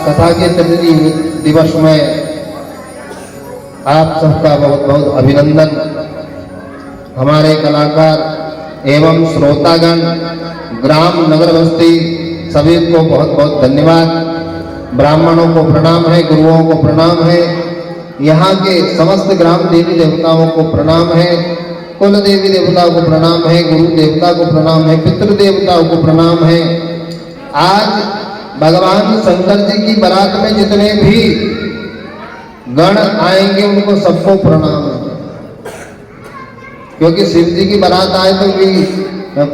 कथा के तृतीय दिवस में आप सबका बहुत बहुत अभिनंदन। हमारे कलाकार एवं श्रोतागण, ग्राम नगर बस्ती सभी को बहुत बहुत धन्यवाद। ब्राह्मणों को प्रणाम है, गुरुओं को प्रणाम है, यहाँ के समस्त ग्राम देवी देवताओं को प्रणाम है, कुल देवी देवताओं को प्रणाम है, गुरु देवता को प्रणाम है, पितृ देवताओं को प्रणाम है। आज भगवान शंकर जी की बारात में जितने भी गण आएंगे उनको सबको प्रणाम है, क्योंकि शिव जी की बारात आए तो भी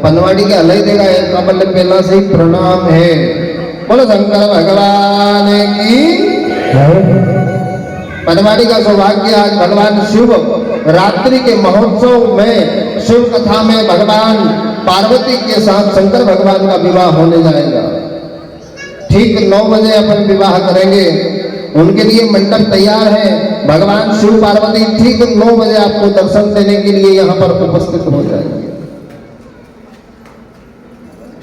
पनवाड़ी के अलग देगा, कबल पहला से ही प्रणाम है। बोलो शंकर भगवान की। पनवाड़ी का सौभाग्य आज भगवान शिव रात्रि के महोत्सव में शिव कथा में भगवान पार्वती के साथ शंकर भगवान का विवाह होने जाएगा। ठीक 9 बजे अपन विवाह करेंगे, उनके लिए मंडप तैयार है। भगवान शिव पार्वती ठीक 9 बजे आपको दर्शन देने के लिए यहाँ पर उपस्थित हो जाएंगे।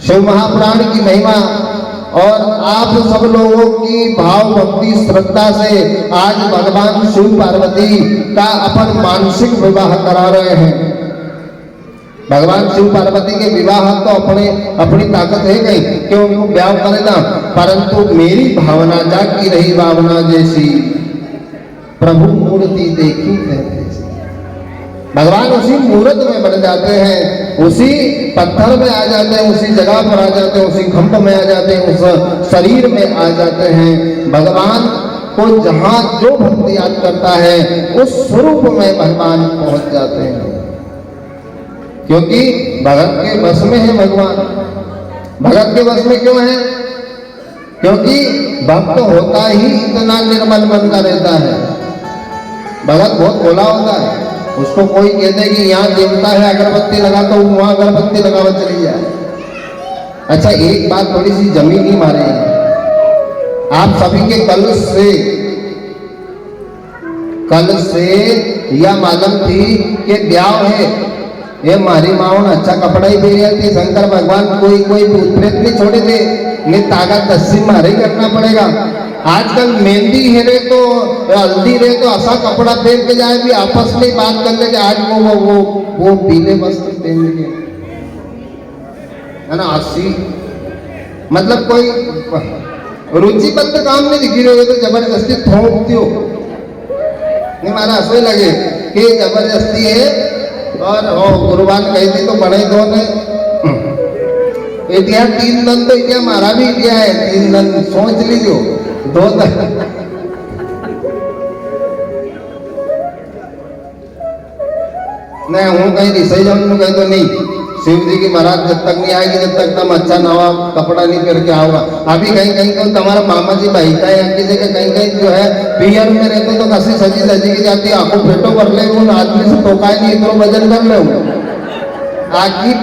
शिव महापुराण की महिमा और आप सब लोगों की भाव भक्ति श्रद्धा से आज भगवान शिव पार्वती का अपन मानसिक विवाह करा रहे हैं। भगवान शिव पार्वती के विवाह तो अपनी ताकत है कहीं कि उनको ब्याह करेगा, परंतु मेरी भावना जागी रही भावना जैसी, प्रभु मूर्ति देखी है। भगवान उसी मूर्त में बन जाते हैं, उसी पत्थर में आ जाते हैं, उसी जगह पर आ जाते हैं, उसी खंभ में आ जाते हैं, उस शरीर में आ जाते हैं। भगवान को जहां जो भक्ति याद करता है उस स्वरूप में भगवान पहुंच जाते हैं, क्योंकि भगत के वश में है भगवान। भगत के वश में क्यों है? क्योंकि भक्त होता ही इतना निर्मल मन का रहता है। भगत बहुत भोला होता है, उसको कोई कहते कि यहाँ देवता है अगरबत्ती लगा तो वहां अगरबत्ती लगावा चली जाए। अच्छा, एक बात थोड़ी सी जमीन ही मारे, आप सभी के कल से यह मालूम थी कि ब्याह है, ये मारी माओ ने अच्छा कपड़ा ही दे रही थी। शंकर भगवान कोई भूत प्रेत नहीं छोड़े थे, नहीं ताकत 10 मारे करना पड़ेगा। आजकल मेहंदी है रे तो हल्दी रे तो ऐसा कपड़ा पहन के जाए भी आपस में बात कर ले। आज वो पीले वस्त्र पहन के है ना, 80 मतलब कोई रुचिबद्ध काम नहीं दिखी रही हो तो जबरदस्ती थोपती हो। नहीं मारा ऐसा लगे कि जबरदस्ती है। और गुरुबान कहती तो बड़े दो ने इतिहा 3 दिन तो इतिहा मारा भी इतिहा है, 3 दिन सोच लीजिए 2 दिन। नहीं हूँ कहीं रिसाई जाऊँ कहीं तो नहीं, शिव जी की बारात जब तक नहीं आएगी जब तक तुम अच्छा नवा कपड़ा नहीं पहन के आओगा। अभी कहीं कहीं तो तुम्हारा मामा जी भाई का है की जगह कहीं कहीं जो है पियर में रहते तो कसी सजी सजी की जाती है, आंखों फेटो कर ले उन आदमी से टोका नहीं, इतना वजन कर ले आखी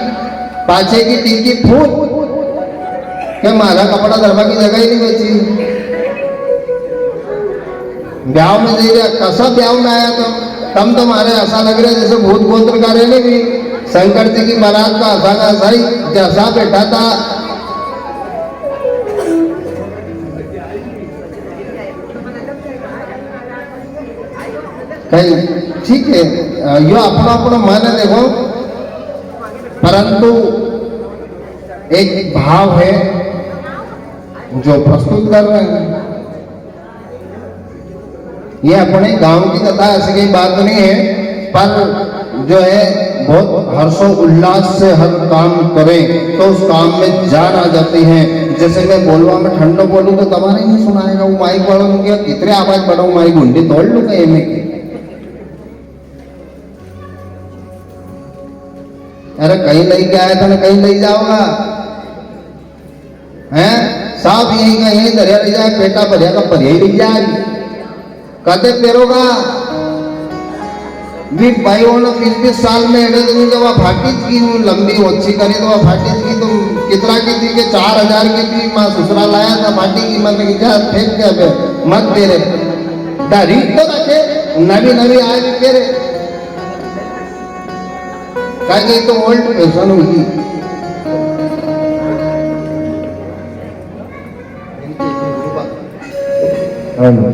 पाछे की टीकी फूट क्या मारा कपड़ा दरबा की जगह ही नहीं बची। ब्याह में दे रहा कैसा ब्याह में आया तम तुम्हारे ऐसा लग रहा है जैसे भूत गोत्र का रहने भी शंकर जी की बारात का ऐसा ही जैसा बैठा था। कहीं ठीक है, यो अपना अपना मन है देखो, परंतु एक भाव है जो प्रस्तुत कर रहे हैं। ये अपने गांव की कथा ऐसी कोई बात नहीं है, पर जो है बहुत हर्षो उल्लास से हर काम करें तो उस काम में जान आ जाती है। जैसे मैं बोलवा में ठंडो बोलूँ तो तुम्हारे नहीं सुनाएगा, वो माइक वालों ने किया कितने आवाज बढ़ाऊ माइक घुंडी तोड़ लू कहीं में। अरे कहीं नहीं क्या आया था ना कहीं नहीं जाओगा हैं, साफ यही का यही दरिया ले जाए, पेटा भरिया का भरिया ही ले जाए, कदे पेरोगा भी भाई हो ना 20 साल में एडे दिन जब फाटी की लंबी ओछी करी तो फाटी की तो कितना की थी कि 4000 की थी, माँ ससुरा लाया था फाटी की, मन की जा फेंक के मत दे रहे दारी तो रखे नवी नवी आए भी दे रहे कहीं तो ओल्ड फैशन होगी। हेलो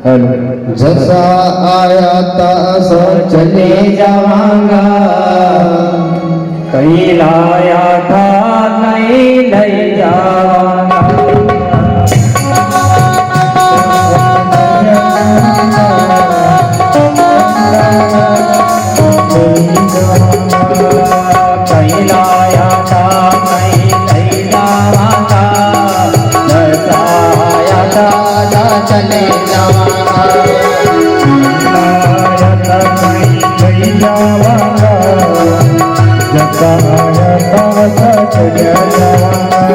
हेलो जैसा आया था चले जावांगा, कहीं लाया था नहीं ले जावांगा। कहीं लाया था नहीं ले जावांगा, जैसा आया था चले जावांगा, लाया था नहीं ले जावांगा, जैसा आया था चले जावांगा।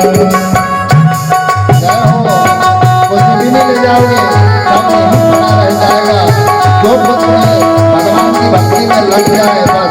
कुछ भी नहीं ले जाओगे, सब यहीं पड़ा रह जाएगा। जो खुद भगवान की भक्ति में लग जाए बस।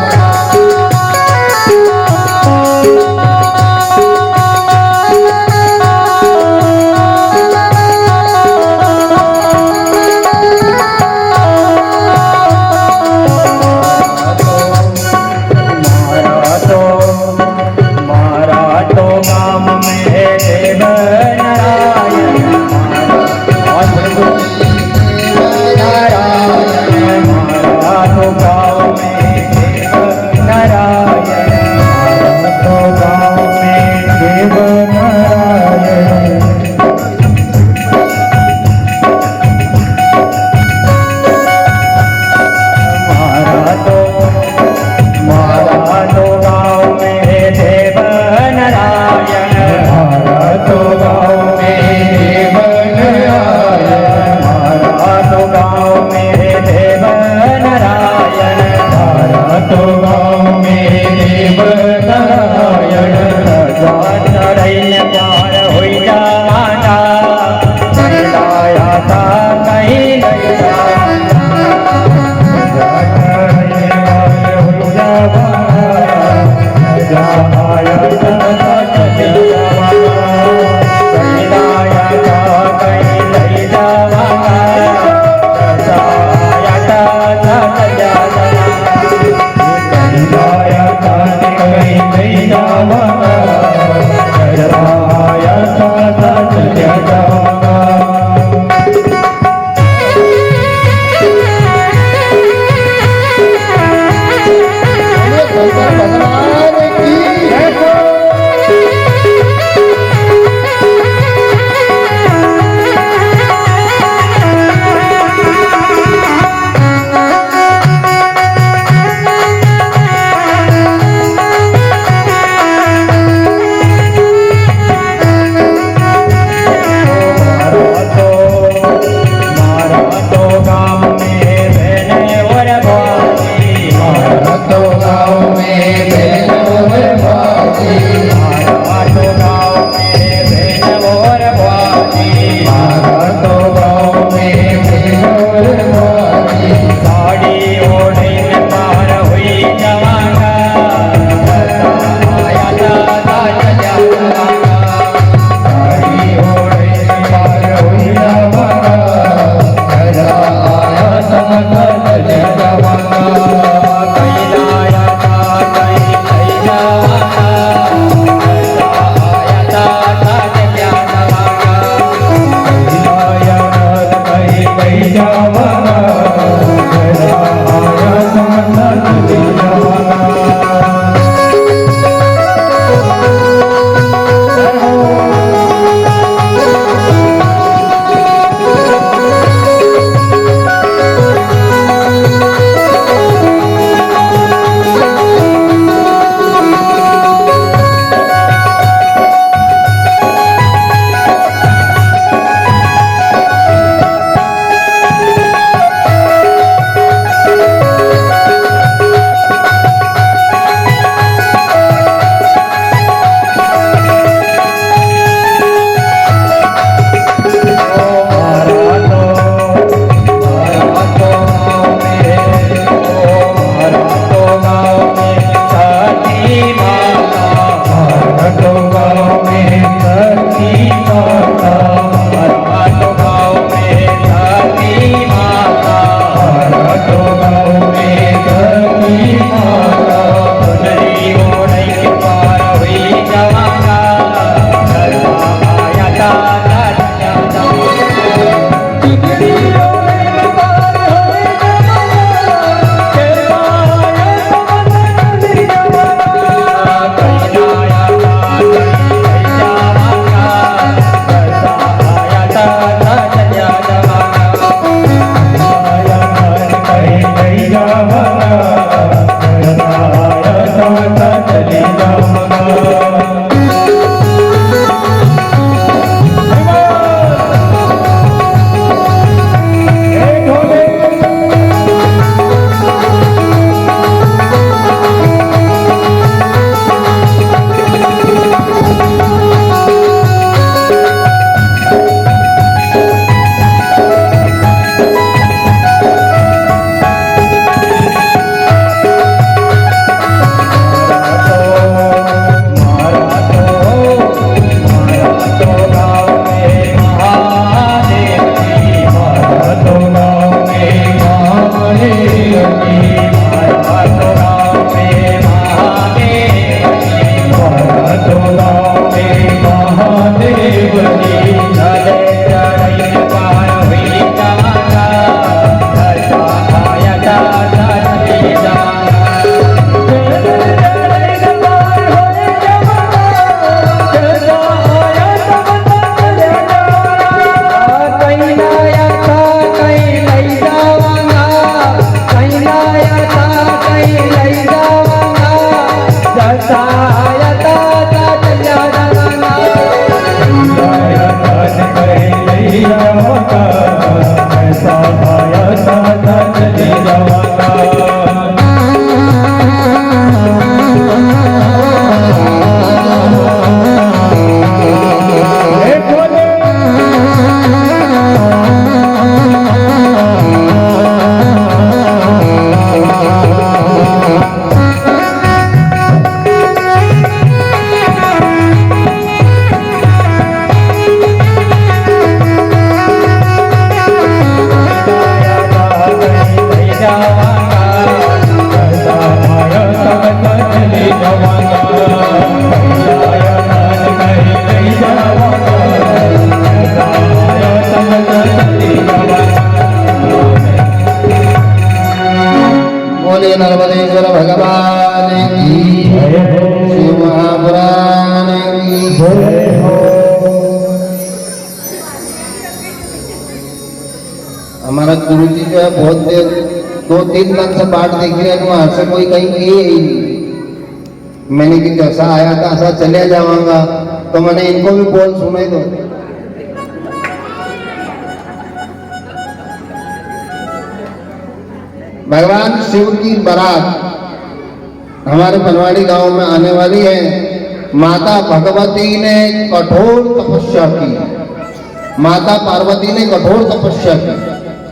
बहुत देर 2-3 दिन से बाट देख रहे हैं, वहां से कोई कहीं गए ही नहीं। मैंने कि जैसा आया था ऐसा चले जाऊंगा, तो मैंने इनको भी बोल सुने दो। भगवान शिव की बारात हमारे बनवाड़ी गांव में आने वाली है। माता भगवती ने कठोर तपस्या की, माता पार्वती ने कठोर तपस्या की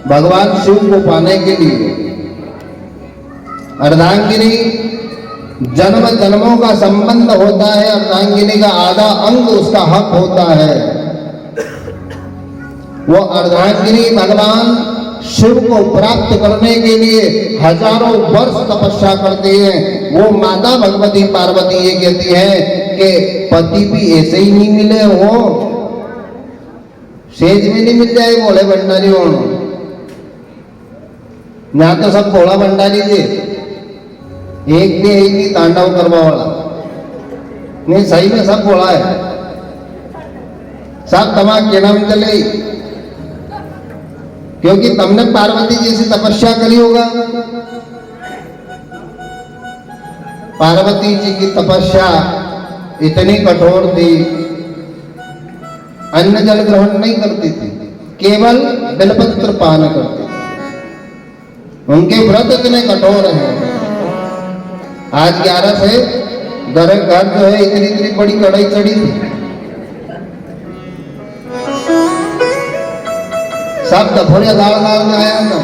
भगवान शिव को पाने के लिए। अर्धांगिनी जन्म जन्मों का संबंध होता है, अर्धांगिनी का आधा अंग उसका हक होता है। वो अर्धांगिनी भगवान शिव को प्राप्त करने के लिए हजारों वर्ष तपस्या करती है। वो माता भगवती पार्वती ये कहती है कि पति भी ऐसे ही नहीं मिले हो, सेज में नहीं मिल जाए भोले भंडारी हो। यहाँ तो सब भोला भंडारी थे, एक भी एक ही तांडव करवा वाला नहीं, सही में सब भोला है, सब तमाम के नाम चले। क्योंकि तुमने पार्वती जैसी तपस्या करी होगा। पार्वती जी की तपस्या इतनी कठोर थी, अन्न जल ग्रहण नहीं करती थी, केवल बेलपत्र पान करती थी। उनके व्रत इतने कठोर हैं। आज 11 से घर जो है इतनी इतनी बड़ी कढ़ाई चढ़ी थी, सब दफोड़िया दाल दाल में आया था।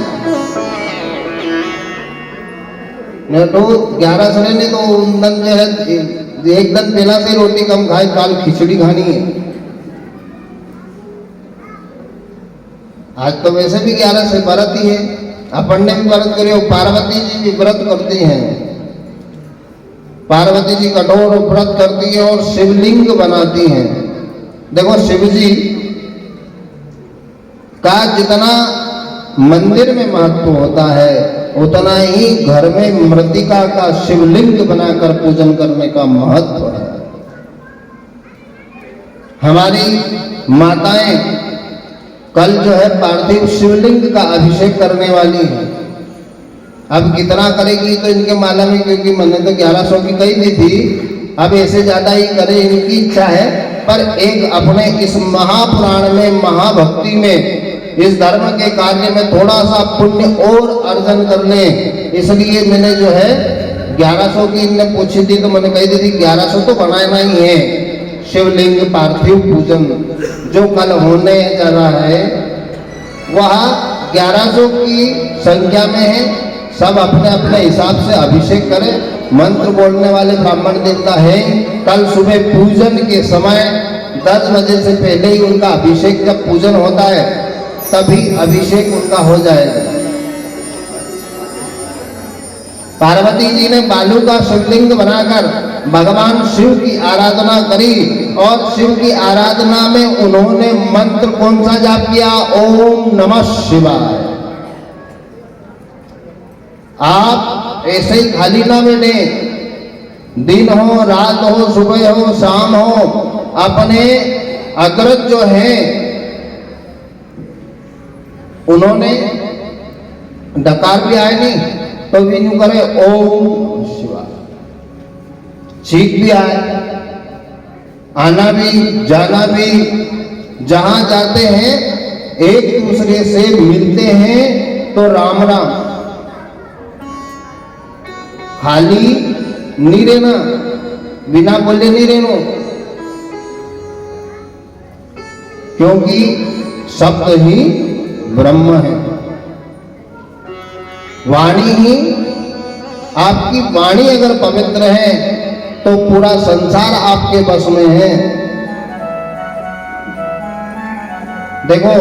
नहीं तो 11 से नहीं तो उन दिन जो है एक दिन पहला से रोटी कम खाए, काल खिचड़ी खानी है। आज तो वैसे भी 11 से व्रत ही है, अपन ने भी व्रत करी हो, पार्वती जी भी व्रत करती हैं। पार्वती जी कठोर व्रत करती है और शिवलिंग बनाती हैं। देखो शिव जी का जितना मंदिर में महत्व होता है, उतना ही घर में मृतिका का शिवलिंग बनाकर पूजन करने का महत्व है। हमारी माताएं कल जो है पार्थिव शिवलिंग का अभिषेक करने वाली है। अब कितना करेगी तो इनके माला में, क्योंकि मैंने तो 1100 की कही दी थी, अब ऐसे ज्यादा ही करे इनकी इच्छा है। पर एक अपने इस महापुराण में, महाभक्ति में, इस धर्म के कार्य में थोड़ा सा पुण्य और अर्जन कर ले, इसलिए मैंने जो है 1100 की इनने पूछी थी तो मैंने कही थी 1100 तो बनाना ही है। शिवलिंग पार्थिव पूजन जो कल होने जा रहा है वह 1100 की संख्या में है। सब अपने अपने हिसाब से अभिषेक करें। मंत्र बोलने वाले ब्राह्मण देवता है, कल सुबह पूजन के समय 10 बजे से पहले ही उनका अभिषेक, जब पूजन होता है तभी अभिषेक उनका हो जाएगा। पार्वती जी ने बालू का शिवलिंग बनाकर भगवान शिव की आराधना करी और शिव की आराधना में उन्होंने मंत्र कौन सा जाप किया? ओम नमः शिवाय। आप ऐसे ही खाली ना बैठे, दिन हो, रात हो, सुबह हो, शाम हो, अपने अग्रज जो है उन्होंने डकार भी आए नहीं तो भी यूं करे ओम शिवाय। छींक भी आए, आना भी जाना भी, जहां जाते हैं एक दूसरे से मिलते हैं तो राम राम, खाली नहीं रहना, बिना बोले नहीं रहना, क्योंकि शब्द ही ब्रह्म है। वाणी ही, आपकी वाणी अगर पवित्र है तो पूरा संसार आपके बस में है। देखो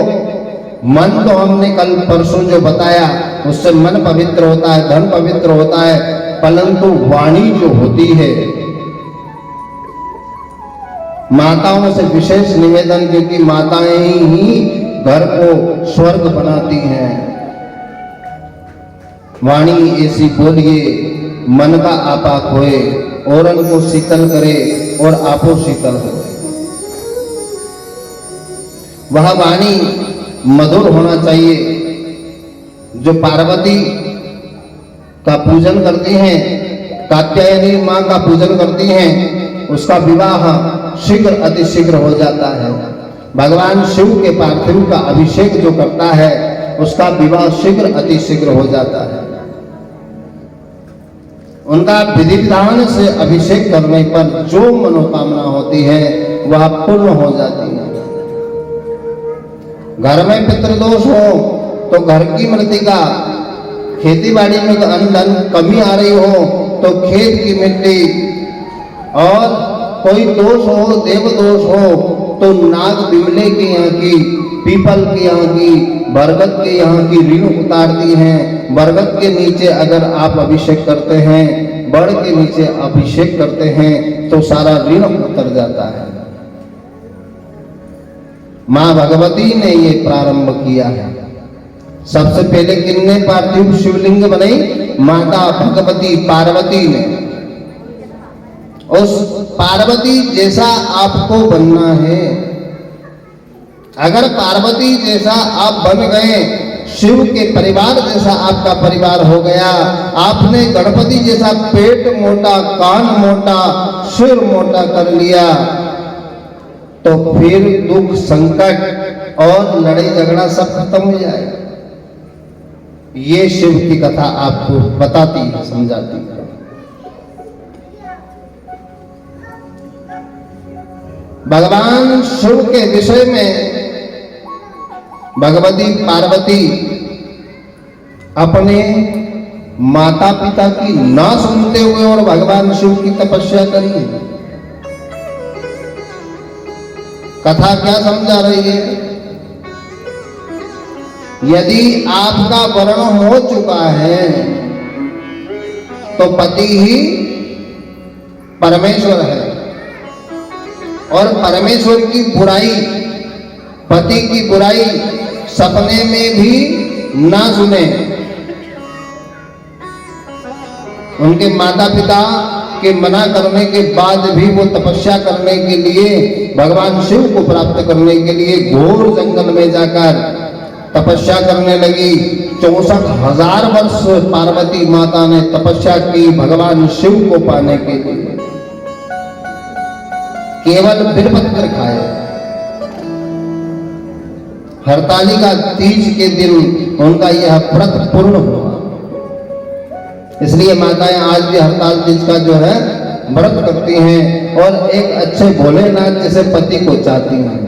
मन तो हमने कल परसों जो बताया उससे मन पवित्र होता है, धन पवित्र होता है, परंतु वाणी जो होती है, माताओं से विशेष निवेदन, क्योंकि माताएं ही घर को स्वर्ग बनाती हैं। वाणी ऐसी बोलिए मन का आपा खोए, औरन को शीतल करे और आपो शीतल हो। वह वाणी मधुर होना चाहिए जो पार्वती का पूजन करती हैं, कात्यायनी माँ का पूजन करती हैं, उसका विवाह शीघ्र अतिशीघ्र हो जाता है। भगवान शिव के पार्थिव का अभिषेक जो करता है उसका विवाह शीघ्र अतिशीघ्र हो जाता है। उनका विधि विधान से अभिषेक करने पर जो मनोकामना होती है वह पूर्ण हो जाती है। घर में पितृदोष हो तो घर की मृतिका, खेती बाड़ी में अन्न धन कमी आ रही हो तो खेत की मिट्टी, और कोई दोष हो, देव दोष हो तो नाग बिमले के यहाँ की, पीपल के यहाँ की, बरगद के यहाँ की ऋण उतारती हैं। बरगद के नीचे अगर आप अभिषेक करते हैं, बड़ के नीचे अभिषेक करते हैं तो सारा ऋण उतर जाता है। मां भगवती ने ये प्रारंभ किया है। सबसे पहले किन्ने पार्थिव शिवलिंग बनाई? माता भगवती पार्वती ने। उस पार्वती जैसा आपको बनना है। अगर पार्वती जैसा आप बन गए, शिव के परिवार जैसा आपका परिवार हो गया, आपने गणपति जैसा पेट मोटा, कान मोटा, सिर मोटा कर लिया, तो फिर दुख, संकट और लड़ाई झगड़ा सब खत्म हो जाएगा। ये शिव की कथा आपको बताती है, समझाती है। भगवान शिव के विषय में भगवती पार्वती अपने माता पिता की ना सुनते हुए और भगवान शिव की तपस्या करी है। कथा क्या समझा रही है? यदि आपका वर्ण हो चुका है तो पति ही परमेश्वर है, और परमेश्वर की बुराई, पति की बुराई सपने में भी ना सुने। उनके माता पिता के मना करने के बाद भी वो तपस्या करने के लिए, भगवान शिव को प्राप्त करने के लिए घोर जंगल में जाकर तपस्या करने लगी। 64,000 वर्ष पार्वती माता ने तपस्या की भगवान शिव को पाने के लिए। केवल बिल्वपत्र खाए। हरतालिका तीज के दिन उनका यह व्रत पूर्ण हुआ। इसलिए माताएं आज भी हरताल तीज का जो है व्रत करती हैं और एक अच्छे भोलेनाथ जैसे पति को चाहती हैं।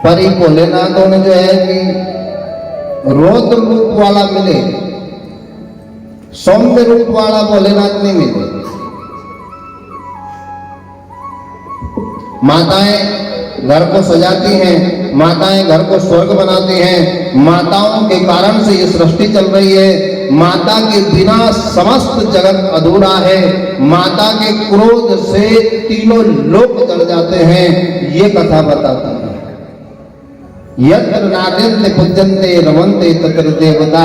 पर ये भोलेनाथ उन्हें जो है कि रौद्र रूप वाला मिले, सौम्य रूप वाला भोलेनाथ नहीं मिले। माताएं घर को सजाती हैं, माताएं घर को स्वर्ग बनाती हैं। माताओं के कारण से ये सृष्टि चल रही है। माता के बिना समस्त जगत अधूरा है। माता के क्रोध से तीनों लोक जल जाते हैं। ये कथा बताती है। यत्र नार्यन्ते पूज्यन्ते रमन्ते तत्र देवता।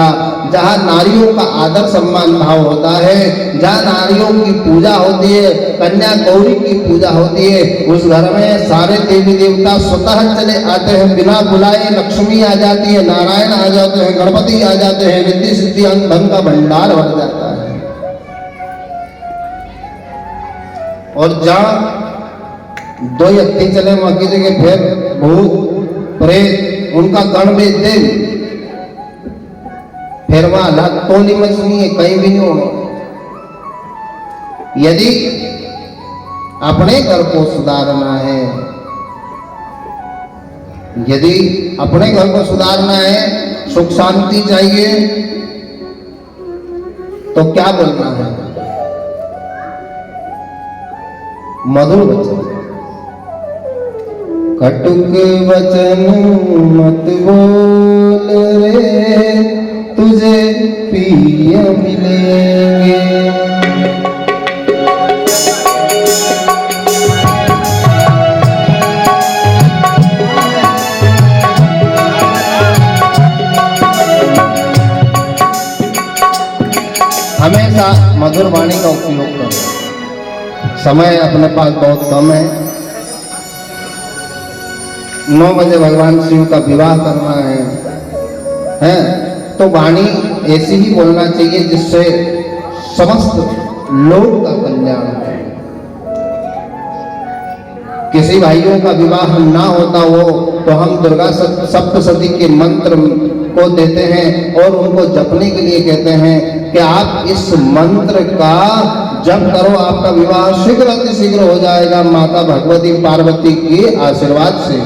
जहाँ नारियों का आदर सम्मान भाव होता है, जहाँ नारियों की पूजा होती है, कन्या गौरी की पूजा होती है, उस घर में सारे देवी देवता स्वतः चले आते हैं। बिना बुलाए लक्ष्मी आ जाती है, नारायण आ जाते हैं, गणपति आ जाते हैं, रिद्धि सिद्धि धन का भंडार भर जाता है। और जहाँ दो व्यक्ति चले वहां की जगह फिर भूत प्रेत उनका गण भेज दे, फिर वहां तोली मछली है, कहीं भी नहीं होगा। यदि अपने घर को सुधारना है, यदि अपने घर को सुधारना है, सुख शांति चाहिए, तो क्या बोलना है? मधुर वचन। कटुक वचन मत बोल रे, तुझे प्रिय मिलेंगे। हमेशा मधुर वाणी का उपयोग करो। समय अपने पास बहुत कम है। 9 बजे भगवान शिव का विवाह करना है तो वाणी ऐसी ही बोलना चाहिए जिससे समस्त लोक का कल्याण हो। किसी भाइयों का विवाह ना होता हो तो हम दुर्गा सप्तशती के मंत्र को देते हैं और उनको जपने के लिए कहते हैं कि आप इस मंत्र का जप करो, आपका विवाह शीघ्र अतिशीघ्र हो जाएगा माता भगवती पार्वती के आशीर्वाद से।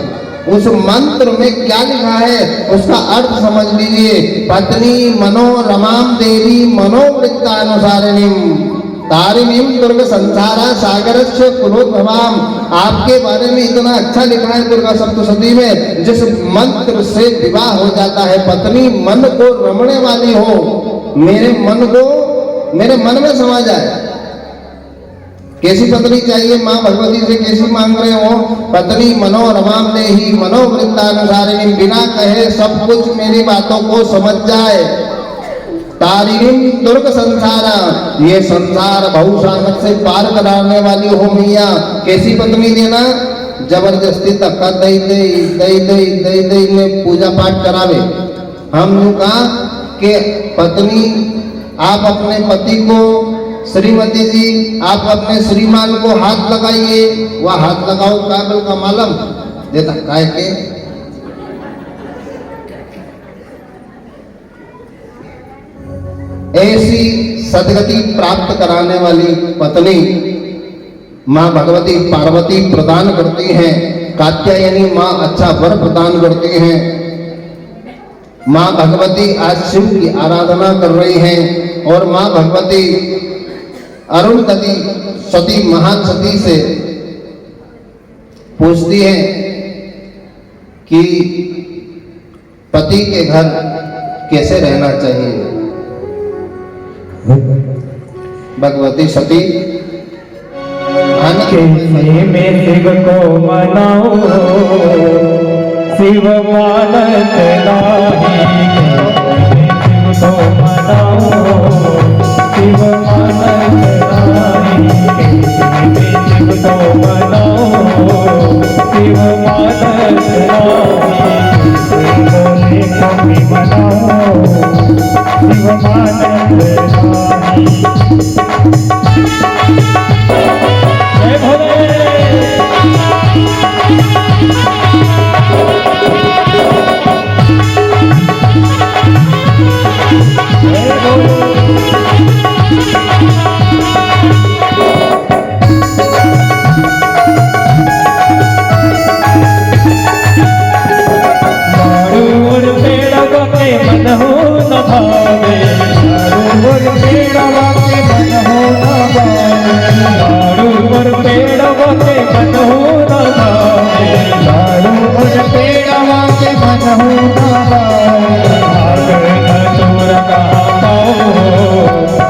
उस मंत्र में क्या लिखा है उसका अर्थ समझ लीजिए। पत्नी मनोरमाम देवी मनोवृत्तानुसारिणीम तारिणीम दुर्ग संसारा सागरस्य कुलोद्भवाम। आपके बारे में इतना अच्छा लिखा है दुर्गा सप्तशती में, जिस मंत्र से विवाह हो जाता है, पत्नी मन को रमने वाली हो, मेरे मन में समा जाए। कैसी पत्नी चाहिए? माँ भगवती से कैसी मांग रहे हो? पत्नी मनोरमाम देहि मनोवृत्तानुसारिणी, बिना कहे सब कुछ मेरी बातों को समझ जाए। तारिणी दुर्ग संसारा, ये संसार भवसागर से पार कराने वाली हो मैया। कैसी पत्नी देना? जबरदस्ती धक्का दई दई में पूजा पाठ करावे। हम यूं कहा कि पत्नी आप अपने पति को, श्रीमती जी आप अपने श्रीमान को हाथ लगाइए। वह हाथ लगाओ काबिल का मालम देता काय के ऐसी सदगति प्राप्त कराने वाली पत्नी माँ भगवती पार्वती प्रदान करती हैं। कात्यायनी माँ अच्छा वर प्रदान करती हैं। माँ भगवती आज शिव की आराधना कर रही हैं और माँ भगवती अरुणधति सती महान सती से पूछती है कि पति के घर कैसे रहना चाहिए। भगवती सती कैसे मैं शिव को मनाऊं, शिव मानत नाही। शिव को मनाऊं, शिव मानत नाही। शिव को मनाऊं, शिव मानत नाही। बोले को भी मनाऊं, शिव मानत नाही। जय भोले। जय भोले। मन हो न भावे, और पेड़वा के मन हो न भावे। और पेड़वा के मन हो न भावे, और पेड़वा के मन हो न भावे। भाग दूर कहाँ पाओ,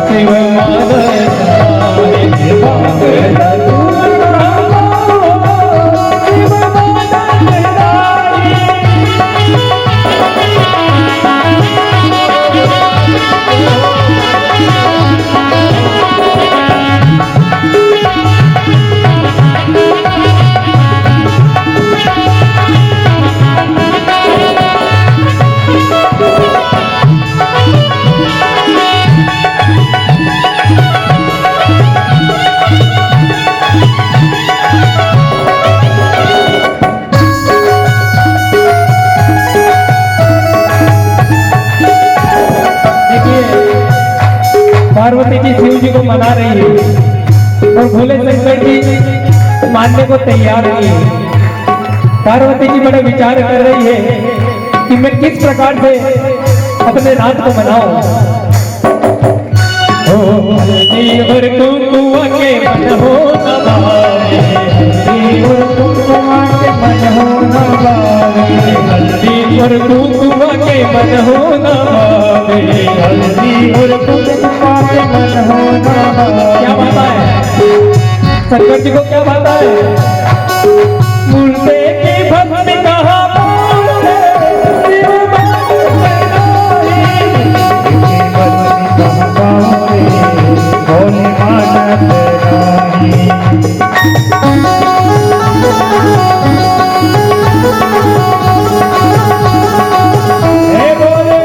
शिव मानत नाही। भाग दूर कहाँ पाओ, शिव मानत नाही। पार्वती जी शिव जी को मना रही है और भोले शंकर जी मानने को तैयार नहीं है। पार्वती जी बड़े विचार कर रही है कि मैं किस प्रकार से अपने नाथ को मनाऊं। और कुंकुआ के मन हो न भावे, और कुंकुआ के मन हो न भावे। हल्दी और कुंकुआ के मन हो न भावे, हल्दी और कुंकुआ के मन हो न भावे। क्या बात है? शंकर जी को क्या बात है? मुर्दे की भक्ति कहाँ बोले, शिव मानत नाही। भोले मानत नाही। हे भोले।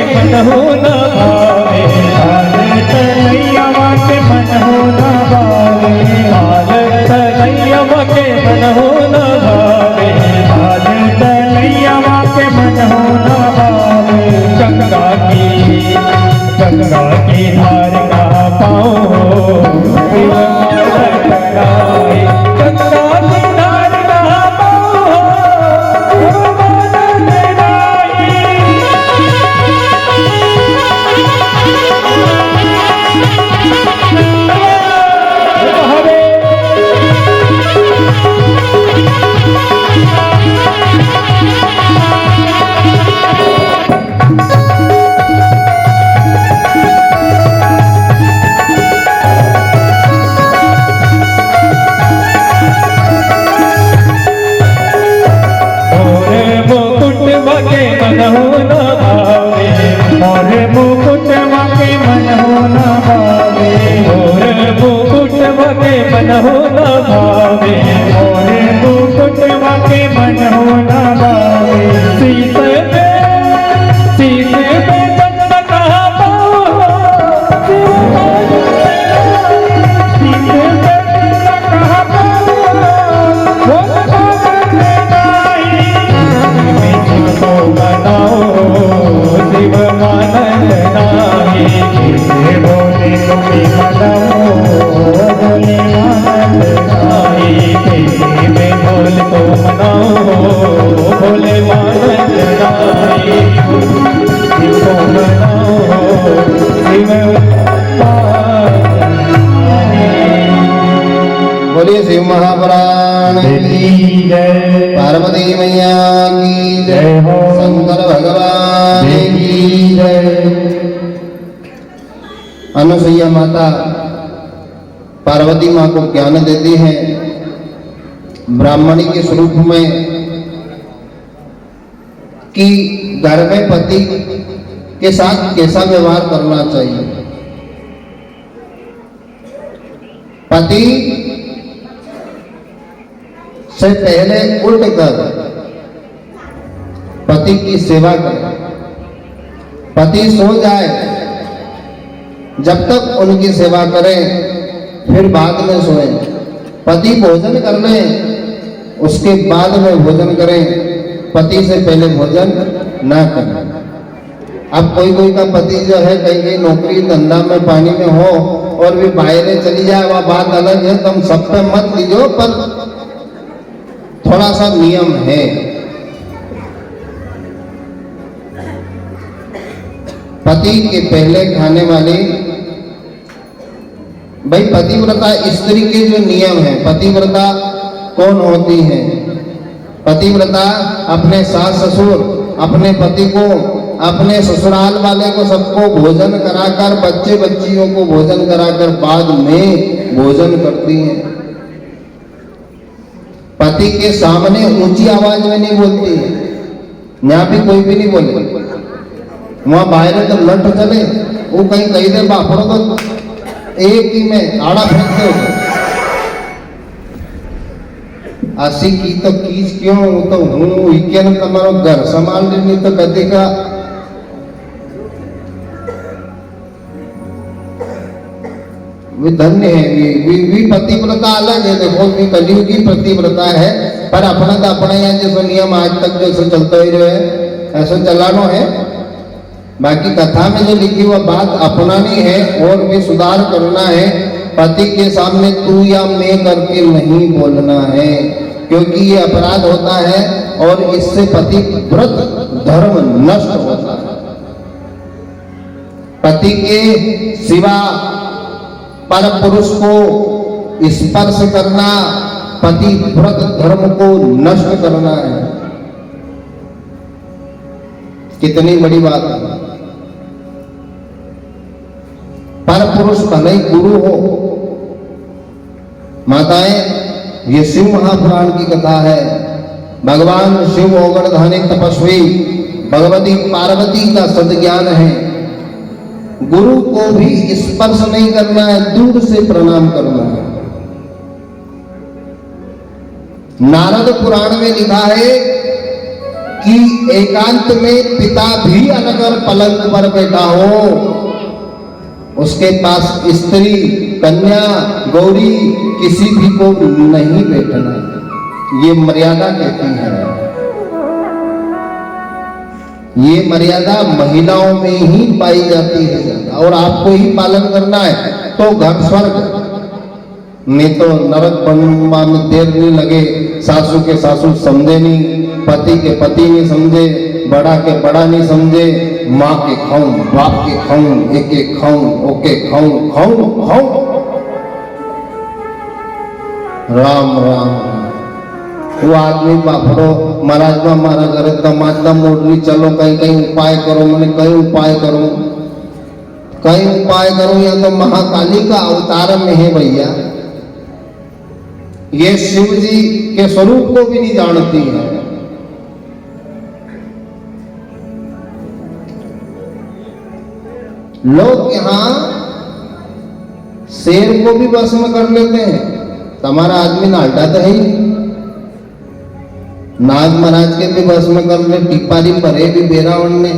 मन हो न भावे हाल तलैया के मन हो न भावे हाल तलैया के मन हो न भावे हाल तलैया के मन हो न भावे गंगा की हार का पाओ शिव माला कराए गंगा की हार का पाओ शिव माला कराए हरे मन हो न भावे और मुकुट के मन हो न भावे और मुकुट के मन हो न भावे और मुकुट के मन हो न भावे शीश पे चंद कहा पाओ शीश पे चंद कहा पाओ शिव मानन नाही कैसे बोले तुम्हें मनाओ बोले मानन नाही कैसे मैं बोल को मनाओ बोले मानन नाही शिव को मनाओ शिव बोलिए शिव महापुराण की जय पार्वती मैया की जय हो शंकर भगवान की जय। अनुसुईया माता पार्वती माँ को ज्ञान देती है ब्राह्मणी के स्वरूप में कि घर में पति के साथ कैसा व्यवहार करना चाहिए। पति से पहले उल्ट कर पति की सेवा करें। पति सो जाए जब तक उनकी सेवा करें, फिर बाद में सोए। पति भोजन कर ले उसके बाद में भोजन करें, पति से पहले भोजन ना करें। अब कोई कोई का पति जो है कहीं कहीं नौकरी धंधा में पानी में हो और भी बाहर चली जाए, वह बात अलग है, तुम सब पे मत लीजो, पर थोड़ा सा नियम है। पति के पहले खाने वाली, भाई पतिव्रता स्त्री के जो नियम है, पतिव्रता कौन होती है? पतिव्रता अपने सास ससुर, अपने पति को, अपने ससुराल वाले को, सबको भोजन कराकर, बच्चे बच्चियों को भोजन कराकर बाद में भोजन करती हैं। पति के सामने ऊंची आवाज में नहीं बोलती है, यहाँ भी कोई भी नहीं बोले। वहां बाहर तो लट चले, वो कहीं कही दे बापड़ो तो एक ही में आड़ा फेंक दो। आशी की तो कीच क्यों, वो तो हूँ इके ने तमारो घर संभाल नहीं तो कदी का वे धन्य है। वी पतिव्रता अलग है, देखो वी कलयुग की पतिव्रता है, पर अपना तो अपना यहाँ जैसे नियम आज तक जैसे चलते ही रहे ऐसा चलानो है। बाकी कथा में जो लिखी हुआ बात अपनानी है और भी सुधार करना है। पति के सामने तू या मैं करके नहीं बोलना है, क्योंकि ये अपराध होता है और इससे पति व्रत धर्म नष्ट होता है। पति के सिवा पर पुरुष को स्पर्श करना पति व्रत धर्म को नष्ट करना है। कितनी बड़ी बात है। पर पुरुष भले ही गुरु हो। माताएं, ये शिव महापुराण की कथा है। भगवान शिव औगणधानी तपस्वी भगवती पार्वती का सद्ज्ञान है। गुरु को भी स्पर्श नहीं करना है, दूर से प्रणाम करना है। नारद पुराण में लिखा है कि एकांत में पिता भी अगर पलंग पर बैठा हो, उसके पास स्त्री, कन्या, गौरी किसी भी को नहीं बैठना। ये मर्यादा कहती है। ये मर्यादा महिलाओं में ही पाई जाती है और आपको ही पालन करना है तो घर स्वर्ग, नहीं तो नरक बनवा में देर नहीं लगे। सासू के सासू समझे नहीं, पति के पति नहीं समझे, बड़ा के बड़ा नहीं समझे, माँ के खाऊं, बाप के खाऊं, एक एक खाऊं, ओके खाऊं, खाऊं खाऊं। राम राम। वो आदमी बापड़ो महाराज में मारा करे तमाचा मोटरी, चलो कहीं कहीं उपाय करो। मैंने कहीं उपाय करो, कहीं उपाय करो, या तो महाकाली का अवतार में है भैया। ये शिव जी के स्वरूप को भी नहीं जानती है। लोग यहां शेर को भी बस में कर लेते हैं, तुम्हारा आदमी नालटा तो है ही। नाग महाराज के भी बस में कर ले, टिपारी भरे भी बेरावण ने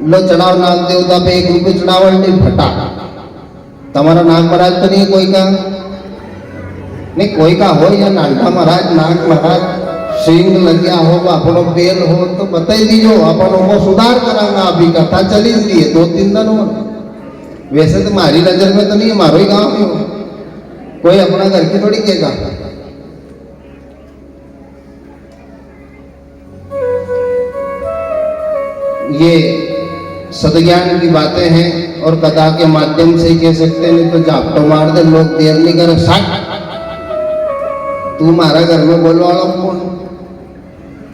लो चढ़ाव नाग देवता पे 1 रुपये चढ़ावल नहीं फटा। तुम्हारा नाग महाराज तो नहीं कोई का, नहीं कोई का हो या नालटा महाराज, नाग महाराज सिंह लग गया हो, अपनो बेल हो तो बता ही दीजो, अपन को सुधार करांगा। अभी कथा चली सी है 2-3 दिन हो। वैसे तो मारी नजर में तो नहीं, मारो ही गांव में हो, कोई अपना घर की थोड़ी कहेगा। ये सदज्ञान की बातें हैं और कथा के माध्यम से ही कह सकते हैं, नहीं तो जापटो मार दे लोग, देर नहीं करे। साठ तू मारा घर में बोलो वाला कौन?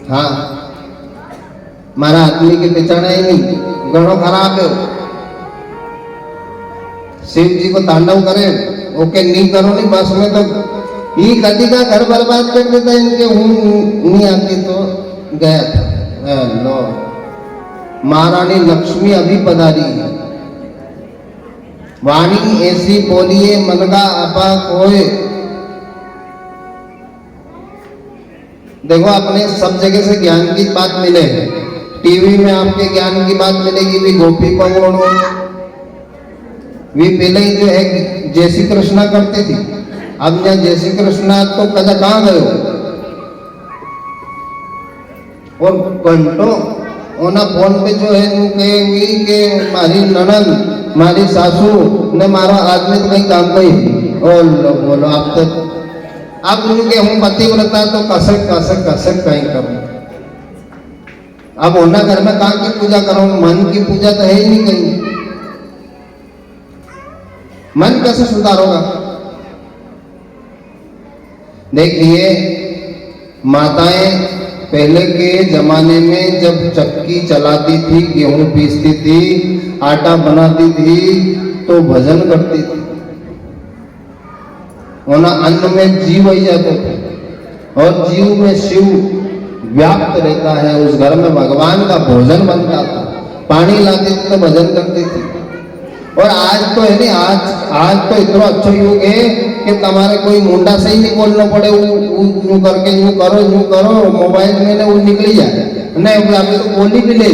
हाँ, मारा आदमी के पहचाना ही नहीं, गणों खराब है। शिव जी को तांडव करे, ओके नहीं करो नहीं बस में तो ये कटी का घर बर्बाद कर देता है। इनके नहीं आती तो गया था। लो महारानी लक्ष्मी अभी पधारी है। वाणी ऐसी बोलिए मन का आपा कोई। देखो अपने सब जगह से ज्ञान की बात मिले, टीवी में आपके ज्ञान की बात मिलेगी भी गोपी पंगोड़ो भी पहले ही जो है जय श्री कृष्णा करते थी। अब यहाँ जय श्री कृष्णा तो कदा कहाँ गए और घंटों ओना फोन पे जो है हुई कि मारी ननद मारी सासू ने मारा आदमी तो कहीं काम को ही बोलो आप तो अब उनके हूँ पतिव्रता तो कसक कसक कसक कहीं करूँ। अब होना घर में कहाँ की पूजा करूँ, मन की पूजा तो है ही नहीं कहीं। मन कैसे सुधारोगा? देखिए माताएं पहले के जमाने में जब चक्की चलाती थी, गेहूं पीसती थी, आटा बनाती थी तो भजन करती थी। वरना अन्न में जीव ही जाते थे और जीव में शिव व्याप्त रहता है। उस घर में भगवान का भोजन बनता था, पानी लाते थे तो भजन करती थी। और आज तो है नहीं, आज तो इतना अच्छा युग है कि तुम्हारे कोई मुंडा से ही नहीं बोलना पड़े, यूं करके यूं करो मोबाइल में वो निकली जाए। नहीं अभी तो बोली भी ले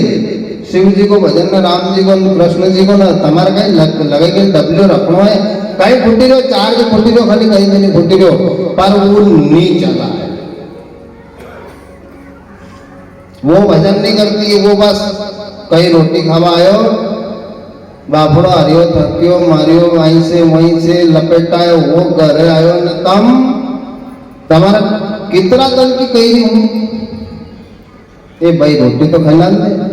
शिव जी को भजन में, राम जी को, कृष्ण जी को ना तुम्हारे कहीं लगे कि डब्ल्यू रखना है, कहीं फुटी रहो, चार्ज फुटी रहो, खाली कहीं भी नहीं फुटी रहो, पर वो नहीं चला है। वो भजन नहीं करती, वो बस कहीं रोटी खावा आयो, बाफड़ो हरियो थकियो मारियो, वहीं से लपेटायो, वो घर आयो न तम तुम्हारा कितना दल की कही हूं, ए भाई रोटी तो खिला दे।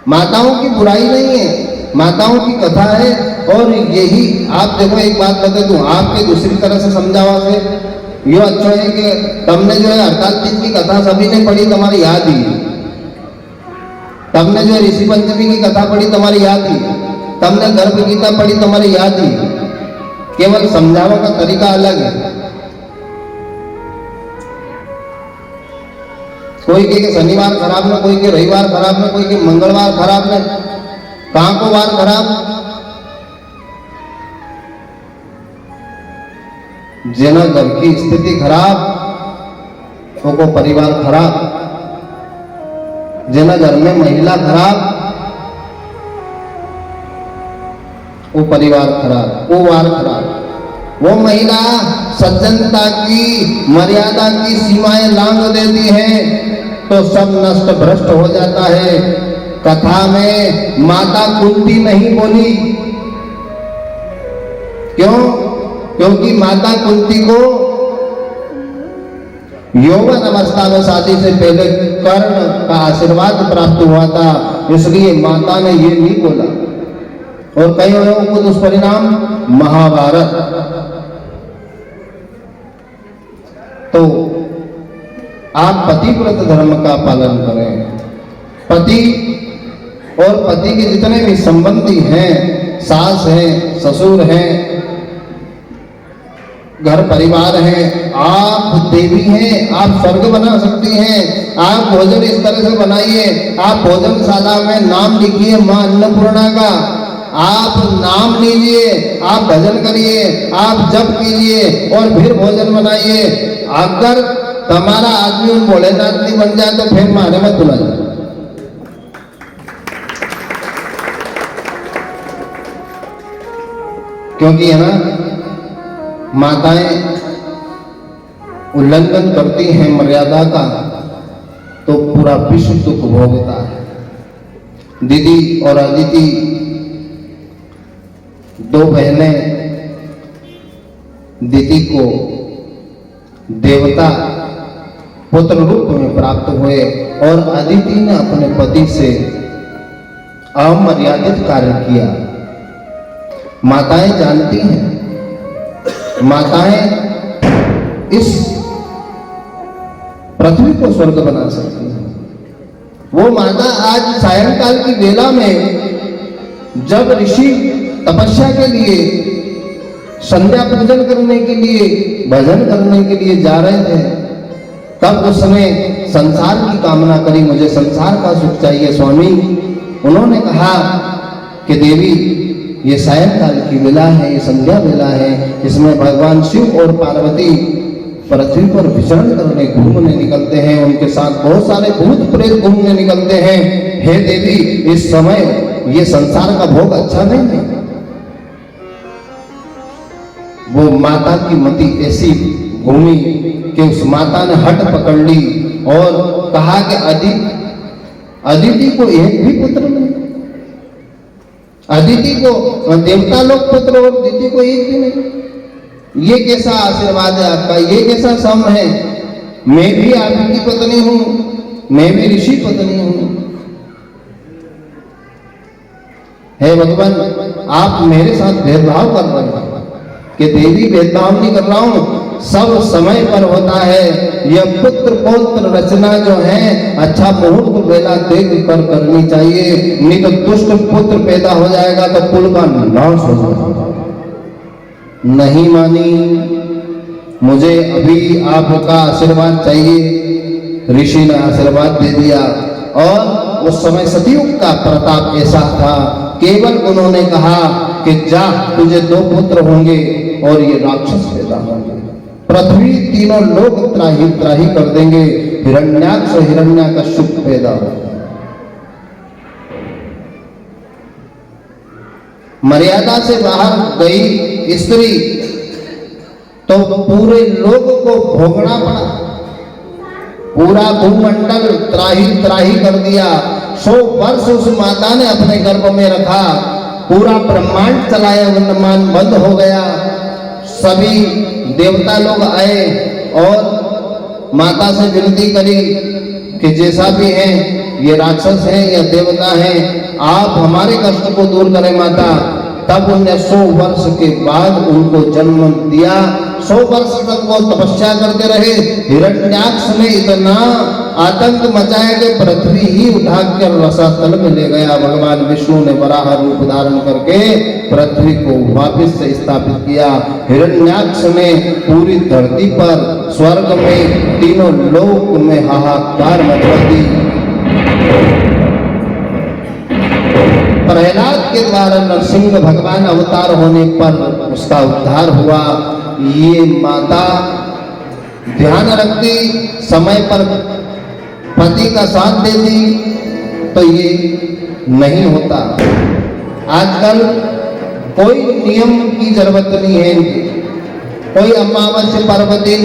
माताओं की बुराई नहीं है, माताओं की कथा है। और यही आप देखो एक बात बता दूं, आपके दूसरी तरह से समझावा से यो अच्छा है कि तुमने जो है हड़ताल तीज की कथा सभी ने पढ़ी, तुम्हारी याद ही। तुमने जो ऋषि पंचमी की कथा पढ़ी, तुम्हारी याद ही। तुमने गर्भ गीता पढ़ी, तुम्हारी याद ही। केवल समझावा का तरीका अलग है। कोई के शनिवार खराब ना, कोई के रविवार खराब ना, कोई के मंगलवार खराब ना, कहां को वार खराब? जेना घर की स्थिति खराब वो परिवार खराब, जेना घर में महिला खराब वो परिवार खराब, वो वार खराब। वो महिला सज्जनता की मर्यादा की सीमाएं लांघ देती है तो सब नष्ट भ्रष्ट हो जाता है। कथा में माता कुंती नहीं बोली, क्यों? क्योंकि माता कुंती को यौवन अवस्था में शादी से पहले कर्ण का आशीर्वाद प्राप्त हुआ था, इसलिए माता ने ये नहीं बोला। और कई लोगों को दुष्परिणाम महाभारत। तो आप पतिव्रत धर्म का पालन करें। पति और पति के जितने भी संबंधी हैं, सास हैं, ससुर हैं, घर परिवार है, आप देवी हैं, आप स्वर्ग बना सकती हैं। आप भोजन इस तरह से बनाइए, आप भोजनशाला में नाम लिखिए मां अन्नपूर्णा का, आप नाम लीजिए, आप भजन करिए, आप जप कीजिए और फिर भोजन बनाइए। अगर तुम्हारा आदमी उन भोलेनाथ नहीं बन जाए तो फिर मारे मत बुलाइए। क्योंकि है ना, माताएं उल्लंघन करती हैं मर्यादा का तो पूरा विश्व दुख भोगता है। दीदी और अदिति दो बहनें, दीदी को देवता पुत्र रूप में प्राप्त हुए और अदिति ने अपने पति से अमर्यादित कार्य किया। माताएं जानती हैं, माताएं इस पृथ्वी को स्वर्ग बना सकती हैं। वो माता आज सायंकाल की वेला में जब ऋषि तपस्या के लिए, संध्या पूजन करने के लिए, भजन करने के लिए जा रहे थे, तब उसने संसार की कामना करी, मुझे संसार का सुख चाहिए स्वामी। उन्होंने कहा कि देवी ये सायंकाल की वेला है, ये संध्या वेला है, इसमें भगवान शिव और पार्वती पृथ्वी पर विचरण करने घूमने निकलते हैं, उनके साथ बहुत सारे भूत प्रेत घूमने निकलते हैं। हे देवी, इस समय ये संसार का भोग अच्छा नहीं है। वो माता की मति ऐसी घूमी कि उस माता ने हट पकड़ ली और कहा कि अदिति को एक भी पुत्र नहीं, अदिति को देवता लोग पुत्र और अदिति को एक भी नहीं। ये कैसा आशीर्वाद है आपका, ये कैसा सम है? मैं भी आपकी पत्नी हूं, मैं भी ऋषि पत्नी हूं। हे भगवान, आप मेरे साथ भेदभाव कर रहे हैं। कि देवी भेदभाव नहीं कर रहा हूं, सब समय पर होता है। यह पुत्र पौत्र रचना जो है अच्छा मुहूर्त वेला देख कर करनी चाहिए, नहीं तो दुष्ट पुत्र पैदा हो जाएगा तो कुल का नाश हो जाएगा। नहीं मानी, मुझे अभी आपका आशीर्वाद चाहिए। ऋषि ने आशीर्वाद दे दिया और उस समय सतयुग का प्रताप ऐसा था, केवल उन्होंने कहा कि जा, तुझे 2 पुत्र होंगे और ये राक्षस पैदा होंगे, पृथ्वी तीनों लोग त्राही त्राही कर देंगे, हिरण्याक्ष और हिरण्याकश्यप पैदा होगा। मर्यादा से बाहर गई स्त्री तो पूरे लोग को भोगना पड़ा, पूरा भूमंडल त्राही त्राही कर दिया। 100 वर्ष उस माता ने अपने गर्भ में रखा, पूरा ब्रह्मांड चलायमान बंद हो गया। सभी देवता लोग आए और माता से विनती करी कि जैसा भी है, ये राक्षस हैं या देवता हैं, आप हमारे कष्ट को दूर करें माता। तब उन्हें 100 वर्ष के बाद उनको जन्म दिया। 100 वर्ष तक वो तपस्या करते रहे। हिरण्याक्ष ने इतना आतंक मचाया कि पृथ्वी ही उठाकर रसातल में ले गया। भगवान विष्णु ने वराह रूप धारण करके पृथ्वी को वापस से स्थापित किया। हिरण्याक्ष ने पूरी धरती पर, स्वर्ग में, तीनों लोक में हाहाकार मचा दी। प्रहलाद के द्वारा नरसिंह भगवान अवतार होने पर उसका उद्धार हुआ। ये माता ध्यान रखती, समय पर पति का साथ देती, तो ये नहीं होता। आजकल कोई नियम की जरूरत नहीं है इनकी, कोई अमावस्या पर्व दिन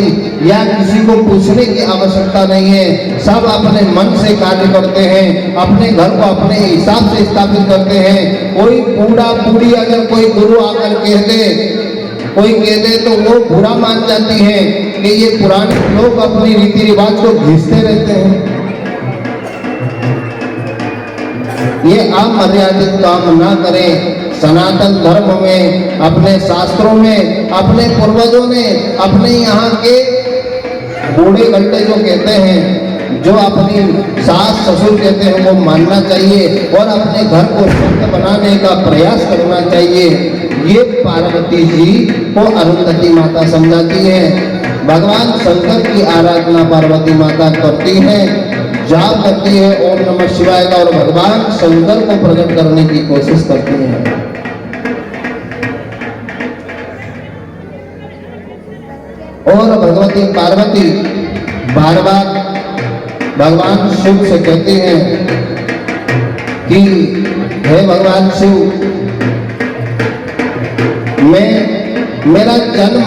या किसी को पूछने की आवश्यकता नहीं है। सब अपने मन से कार्य करते हैं, अपने घर को अपने हिसाब से स्थापित करते हैं। कोई बूढ़ा बूढ़ी अगर कोई गुरु आकर कह दे, कोई कह दे, तो वो बुरा मान जाती है कि ये पुराने लोग अपनी रीति रिवाज को घिसते रहते हैं। ये अमर्यादित काम ना करें। सनातन धर्म में, अपने शास्त्रों में, अपने पूर्वजों ने, अपने यहाँ के बूढ़े गड्ढे जो कहते हैं, जो अपनी सास ससुर कहते हैं, वो मानना चाहिए और अपने घर को शुद्ध बनाने का प्रयास करना चाहिए। ये पार्वती जी को अरुंधति माता समझाती है। भगवान शंकर की आराधना पार्वती माता करती है, जाप करती है ओम नमः शिवाय का, और भगवान शंकर को प्रकट करने की कोशिश करती है। और भगवती पार्वती बार बार भगवान शिव से कहती हैं कि हे भगवान शिव, मेरा जन्म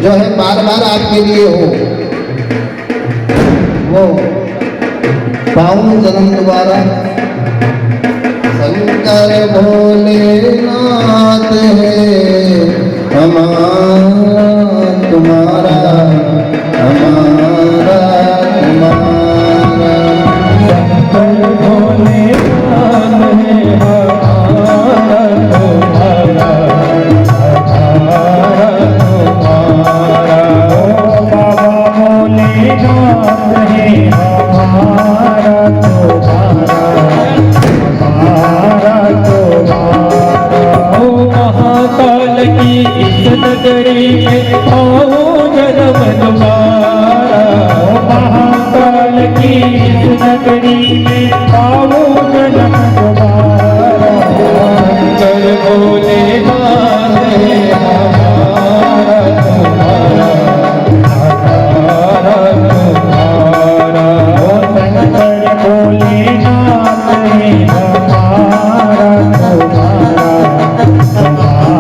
जो है बार बार आपके लिए हो, वो पाऊं जन्म दोबारा। शंकर भोलेनाथ है हमारा तुम्हारा, हमारा तुम्हारा। शंकर भोलेनाथ है हमारा तुम्हारा, हमारा तुम्हारा। ओ बाबा भोलेनाथ है हमारा तुम्हारा, हमारा तुम्हारा। ओ महाकाल की इस नगरी में आओ जन्म दोबारा। ओ महाकाल की इस नगरी में आओ जन्म दोबारा। शंकर भोलेनाथ है हमारा तुम्हारा, हमारा तुम्हारा। ओ शंकर भोलेनाथ है हमारा तुम्हारा, हमारा।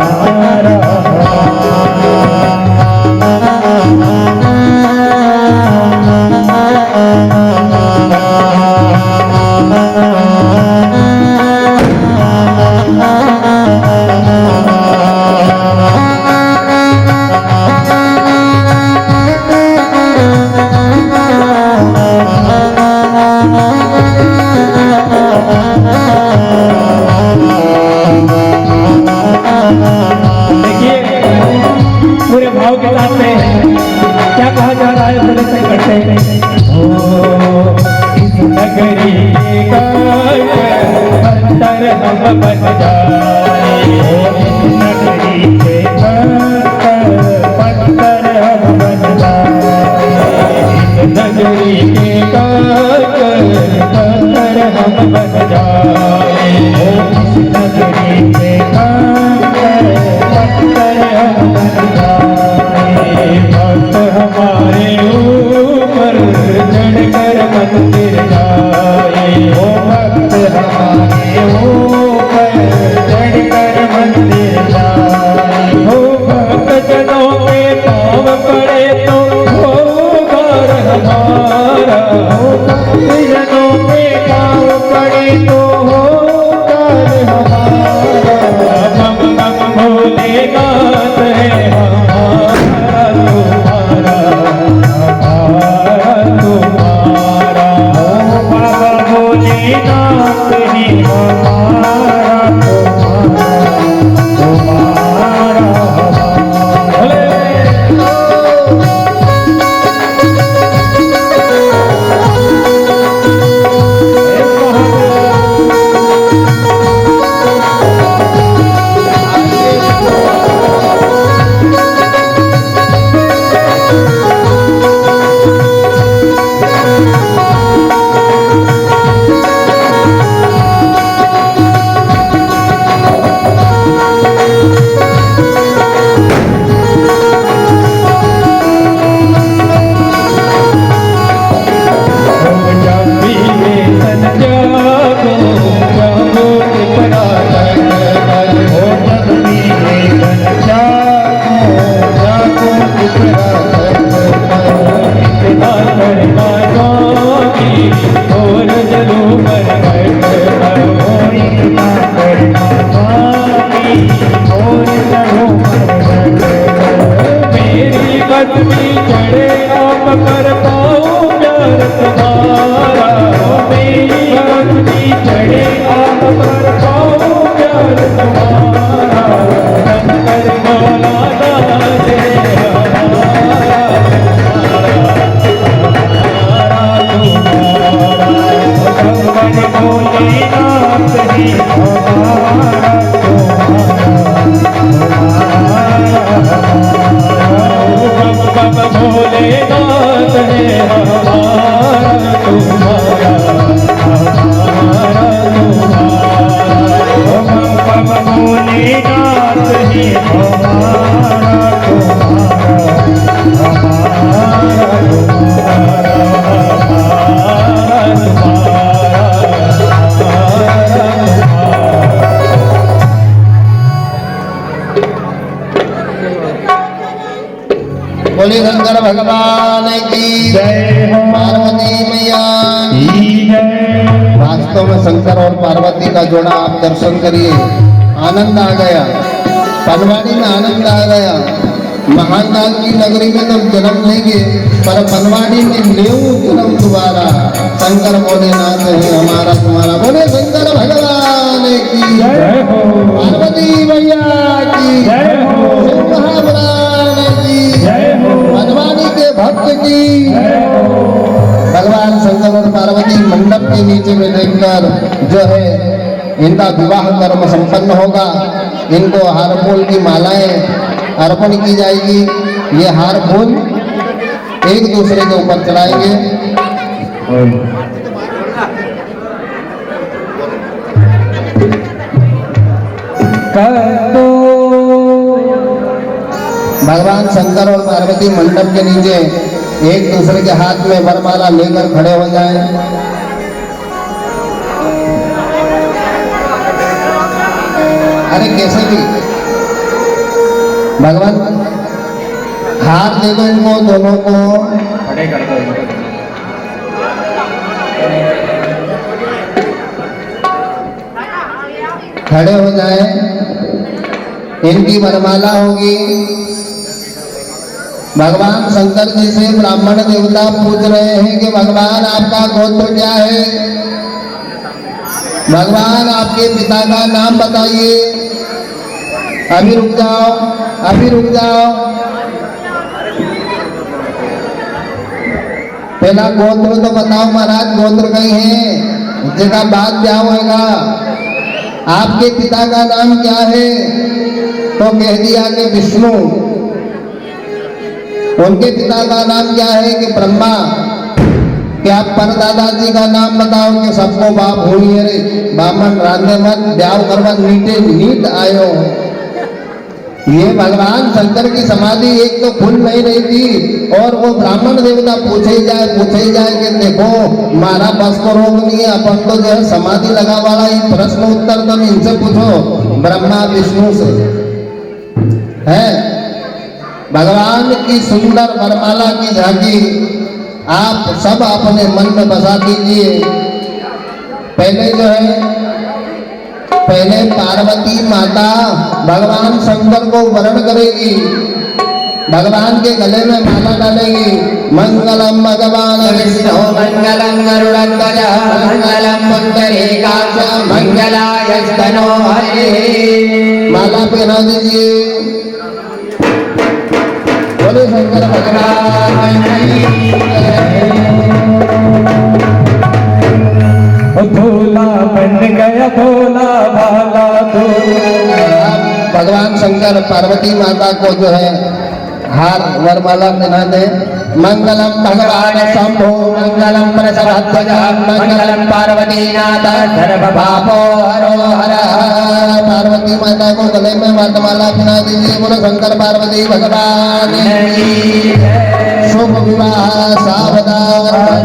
शंकर भगवान की जय हो। पार्वती मैया की जय। वास्तव में शंकर और पार्वती का जोड़ा आप दर्शन करिए, आनंद आ गया। बनवाड़ी में आनंद आ गया। महाकाल की नगरी में तो जन्म लेंगे, पर बनवाड़ी में लेऊ जन्म दोबारा। शंकर भोलेनाथ है हमारा तुम्हारा, बोले शंकर भगवान की जय हो। पार्वती मैया की जय हो। शिव महापुराण की जय हो। बनवाड़ी के भक्त की जय हो। भगवान शंकर और पार्वती मंडप के नीचे में देखकर जो है इनका विवाह कर्म संपन्न होगा। इनको हार फूल की मालाएं अर्पण की जाएगी। ये हार फूल एक दूसरे के ऊपर चढ़ाएंगे। भगवान शंकर और पार्वती मंडप के नीचे एक दूसरे के हाथ में वरमाला लेकर खड़े हो जाएं। अरे कैसे भी भगवान हार दे दो इनको दोनों को, खड़े कर दो। खड़े हो जाए। इनकी वरमाला होगी। भगवान शंकर जी से ब्राह्मण देवता पूछ रहे हैं कि भगवान आपका गोत्र क्या है, भगवान आपके पिता का नाम बताइए। अभी रुक जाओ, अभी रुक जाओ। पहला गोत्र तो बताओ महाराज, गोत्र कहीं है जिनका बाद क्या होगा। आपके पिता का नाम क्या है? तो कह दिया कि विष्णु। उनके पिता का नाम क्या है? कि ब्रह्मा। कि आप परदादाजी का नाम बताओ। कि सबको बाप हुई रे बामन रांधे मत ब्याह करवा नीचे नीट आयो। ये भगवान शंकर की समाधि एक तो खुल नहीं रही थी, और वो ब्राह्मण देवता पूछे ही जाए कि देखो मारा बस को रोग नहीं है, अपन तो जो है समाधि लगा वाला ही प्रश्न उत्तर तुम इनसे पूछो, ब्रह्मा विष्णु से है। भगवान की सुंदर वरमाला की झांकी आप सब अपने मन में बसा दीजिए। पहले जो है पहले पार्वती माता भगवान शंकर को वरण करेगी, भगवान के गले में माला डालेगी। मंगलम भगवान विष्णु मंगलम गरुड़ध्वज मंगलम पुंडरीकाक्ष मंगलायस्तनो हरे। माला पहना दीजिए। बोले शंकर भगवान की भोला बन गया भोला भाला तो। भगवान शंकर पार्वती माता को जो है हार वरमाला पहना दे। मंगलम भगवान शंभो मंगलम प्रसवध्वज मंगलम पार्वती नाथ सर्व पापो हरो हर। पार्वती माता को गले में वरमाला पहना दीजिए। बोलो शंकर पार्वती भगवान की शुभ विवाह सावधान।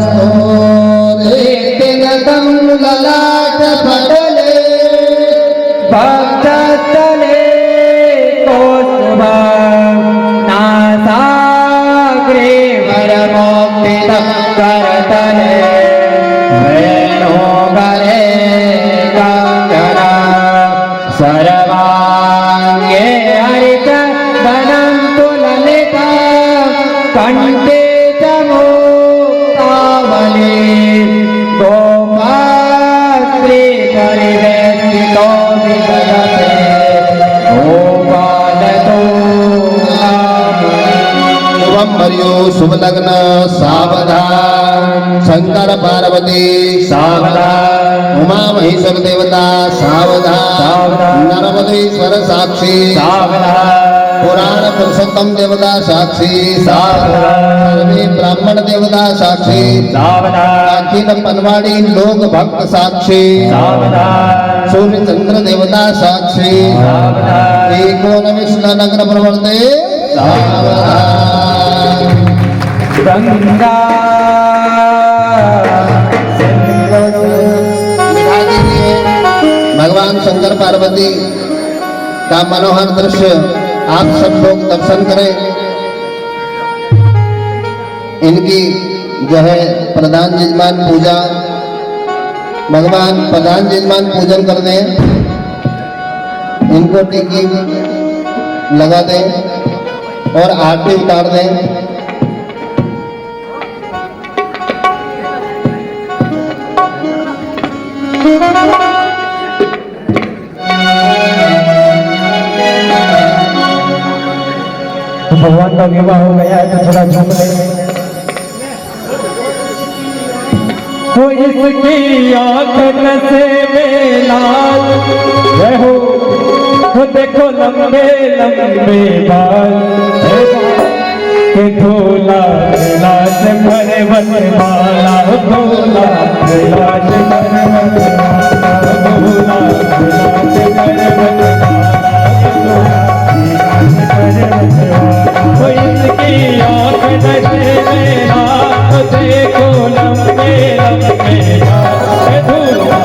ललाट पड़ले भक्त तले कोसुभा नासाग्रे वरमोक्तित करतले वेणो गरे गंगना सर्वांगे हरित धनं तुललिता कंठे मुक्तावली गोपात्री परिवेष्टितो विदधते गोपालतो शुभम भर्यो शुभ लग्न सावधान। शंकर पार्वती सावधान। उमा महेश्वर देवता सावधान। सावधान। नर्मदेश्वर साक्षी सावधान। पुराण पुरुषोत्तम देवता साक्षी सावधान। सर्वे ब्राह्मण देवता साक्षी सावधान। अखिल पनवाड़ी लोक भक्त साक्षी सावधान। सूर्य चंद्र देवता साक्षी सावधान। एकोनविंश नगर प्रवर्ते सावधान। गंगा दिखा दीजिए भगवान शंकर पार्वती का मनोहर दृश्य आप सब लोग दर्शन करें। इनकी जो है प्रधान यजमान पूजा, भगवान प्रधान यजमान पूजन कर दें, इनको टिक्की लगा दें और आरती उतार दें। भगवान का विवाह हो गया है तो थोड़ा झूम ले। हो इसकी आंख नसे में लाल हो देखो लंबे लंबे बाल के धोला लाज भरे बनवाला धोला लाज भरे बनवाला धोला लाज भरे बनवाला हो इसकी आंख नशे में रात देखो लंबे लंबे बाल धोला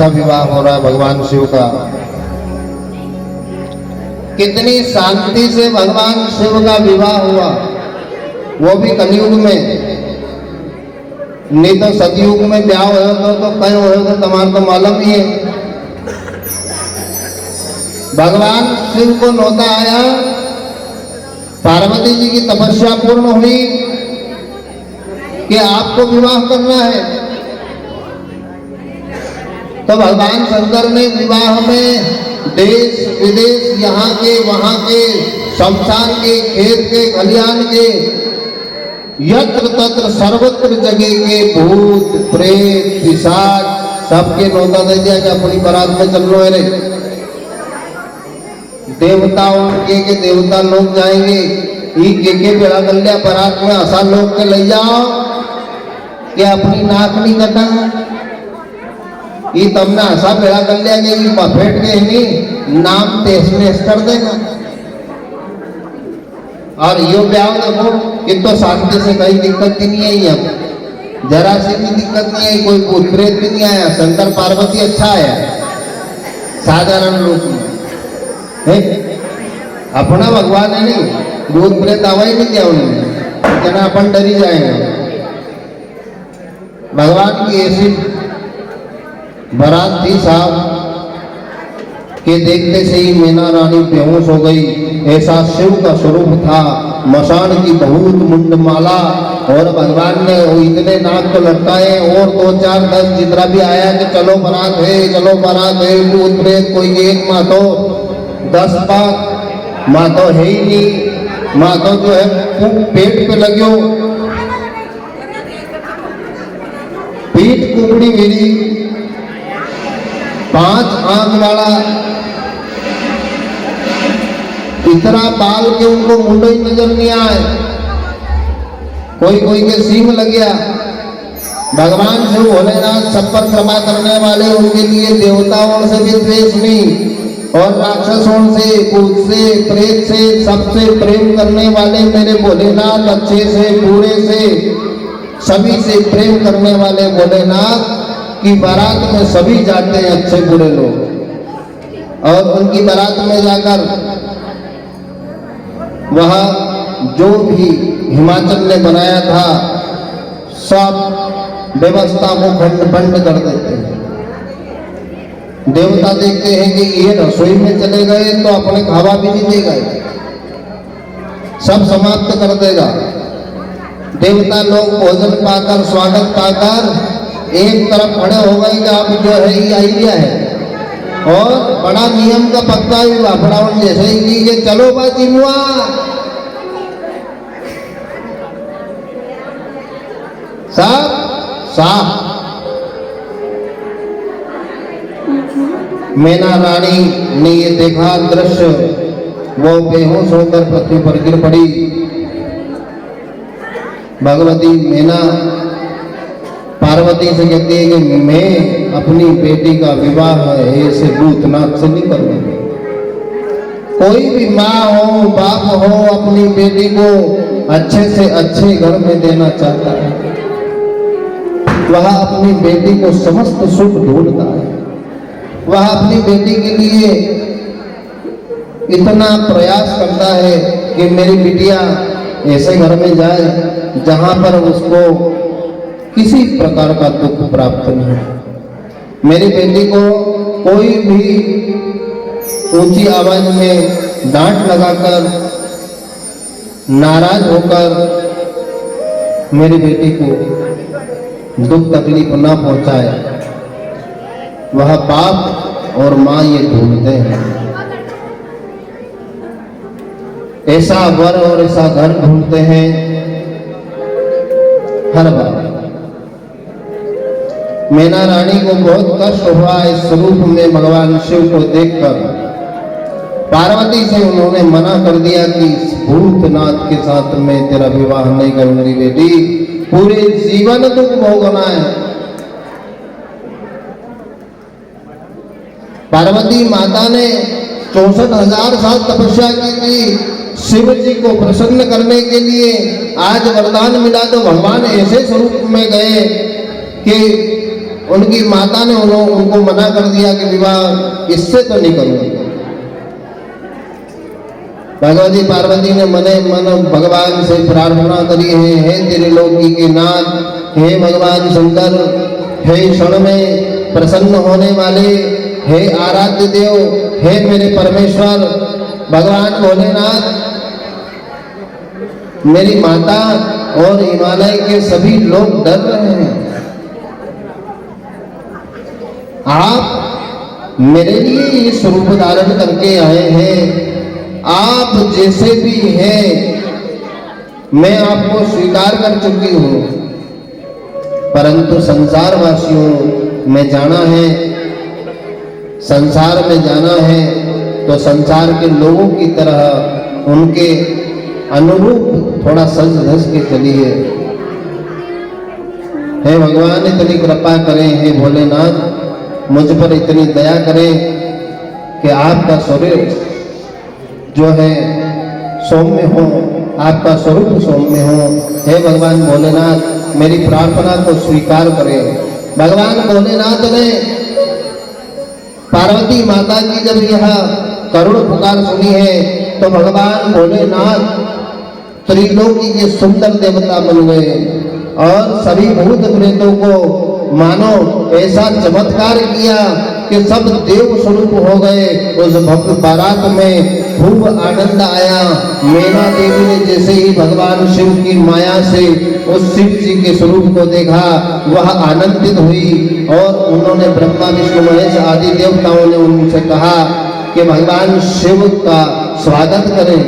अच्छा विवाह हो रहा है भगवान शिव का। कितनी शांति से भगवान शिव का विवाह हुआ, वो भी कलयुग में। नहीं तो सतयुग में ब्याह हो तो कहीं हो तो तुम्हारा तो मालूम ही है। भगवान शिव को नौता आया, पार्वती जी की तपस्या पूर्ण हुई कि आपको विवाह करना है, तो भगवान शंकर ने विवाह में देश विदेश, यहाँ के वहां के, शमशान के, खेत के, खलियान के, यत्र तत्र सर्वत्र जगह के भूत प्रेत पिशाच सबके नौता दे दिया कि अपनी बारात में चल लो। रे देवताओं के देवता लोग जाएंगे, ई के बेड़ा कर लिया बारात में, ऐसा लोग के ले जाओ कि अपनी नाक नहीं कटा, ये तमने ऐसा बेड़ा कर लिया कि ये पफेट के नहीं नाम तेज कर देगा। और यो ब्याह देखो कि तो शांति से कहीं दिक्कत ही नहीं आई, अब जरा सी भी दिक्कत नहीं आई, कोई भूत प्रेत भी नहीं आया, शंकर पार्वती अच्छा आया साधारण लोग में। अपना भगवान है नहीं, भूत प्रेत आवा ही नहीं दिया उन्होंने, कहना अपन डरी जाएंगे। भगवान की ऐसी बारात थी साहब कि देखते से ही मीना रानी बेहोश हो गई। ऐसा शिव का स्वरूप था, मशान की बहुत मुंडमाला, और भगवान ने इतने नाक को लटकाए, और 2 4 10 जितना भी आया कि चलो बारात है, चलो बारात है, भूत प्रेत कोई एक मातो 10 बात मातो है ही नहीं। मातो जो है पेट पे लग्यो, पीठ कुकड़ी मेरी, 5 आंख वाला, इतना बाल के उनको मुंडो ही नजर नहीं आए, कोई कोई के सींग लग गया। भगवान शिव भोलेनाथ सब पर कृपा करने वाले, उनके लिए देवताओं से भी द्वेष नहीं, और राक्षसों से, भूत से, प्रेत से, सबसे प्रेम करने वाले मेरे भोलेनाथ, अच्छे से बुरे से सभी से प्रेम करने वाले भोलेनाथ की बारात में सभी जाते हैं, अच्छे बुरे लोग, और उनकी बारात में जाकर वह जो भी हिमाचल ने बनाया था सब व्यवस्था को खंड बंड कर देते हैं। देवता देखते हैं कि ये रसोई में चले गए तो अपने खावा भी नहीं देगा, सब समाप्त कर देगा। देवता लोग भोजन पाकर, स्वागत पाकर एक तरफ खड़े हो गए कि आप जो है ये आइडिया है, और बड़ा नियम का पक्का ही वापड़ावन जैसे ही कि चलो बाजी मुआ, साफ मीना रानी ने ये देखा दृश्य, वो बेहोश होकर पृथ्वी पर गिर पड़ी। भगवती मीना पार्वती से कहती है कि मैं अपनी बेटी का विवाह ऐसे भूतनाथ से नहीं करूंगी। कोई भी माँ हो, बाप हो, अपनी बेटी को अच्छे से अच्छे घर में देना चाहता है, वह अपनी बेटी को समस्त सुख ढूंढता है, वह अपनी बेटी के लिए इतना प्रयास करता है कि मेरी बिटिया ऐसे घर में जाए जहां पर उसको किसी प्रकार का दुख प्राप्त नहीं हो। मेरी बेटी को कोई भी ऊंची आवाज में डांट लगाकर, नाराज होकर मेरी बेटी को दुख तकलीफ ना पहुंचाए। वह बाप और माँ ये ढूंढते हैं, ऐसा वर और ऐसा घर ढूंढते हैं हर बार। मीना रानी को बहुत कष्ट हुआ इस रूप में भगवान शिव को देखकर। पार्वती से उन्होंने मना कर दिया कि इस भूतनाथ के साथ मैं तेरा विवाह नहीं करूंगी बेटी, पूरे जीवन दुख भोगना है। पार्वती माता ने 64,000 साल तपस्या की थी शिव जी को प्रसन्न करने के लिए। आज वरदान मिला तो भगवान ऐसे स्वरूप में गए कि उनकी माता ने उनको मना कर दिया कि विवाह इससे तो नहीं करूंगी। भगवती पार्वती ने मने मन भगवान से प्रार्थना करी है, हे त्रिलोकी के नाथ, हे भगवान शंकर, हे क्षण में प्रसन्न होने वाले, हे आराध्य देव, हे मेरे परमेश्वर भगवान भोलेनाथ, मेरी माता और हिमालय के सभी लोग डर रहे हैं। आप मेरे लिए ये स्वरूप धारण करके आए हैं। आप जैसे भी हैं मैं आपको स्वीकार कर चुकी हूं, परंतु संसार वासियों में जाना है, संसार में जाना है तो संसार के लोगों की तरह उनके अनुरूप थोड़ा सज धज के चलिए। हे भगवान इतनी कृपा करें, हे भोलेनाथ मुझ पर इतनी दया करें कि आपका शरीर जो है सौम्य हो, आपका स्वरूप सौम्य हो। हे भगवान भोलेनाथ मेरी प्रार्थना को स्वीकार करें। भगवान भोलेनाथ ने पार्वती माता की जब यह करुण पुकार सुनी है तो भगवान भोलेनाथ त्रिलोकी के सुंदर देवता बन गए और सभी भूत प्रेतों को मानो ऐसा चमत्कार किया कि सब देव स्वरूप हो गए। उस भव्य बारात में खूब आनंद आया। मैना देवी ने जैसे ही भगवान शिव की माया से उस शिव जी के स्वरूप को देखा वह आनंदित हुई और उन्होंने ब्रह्मा विष्णु महेश आदि देवताओं ने उनसे कहा कि भगवान शिव का स्वागत करें।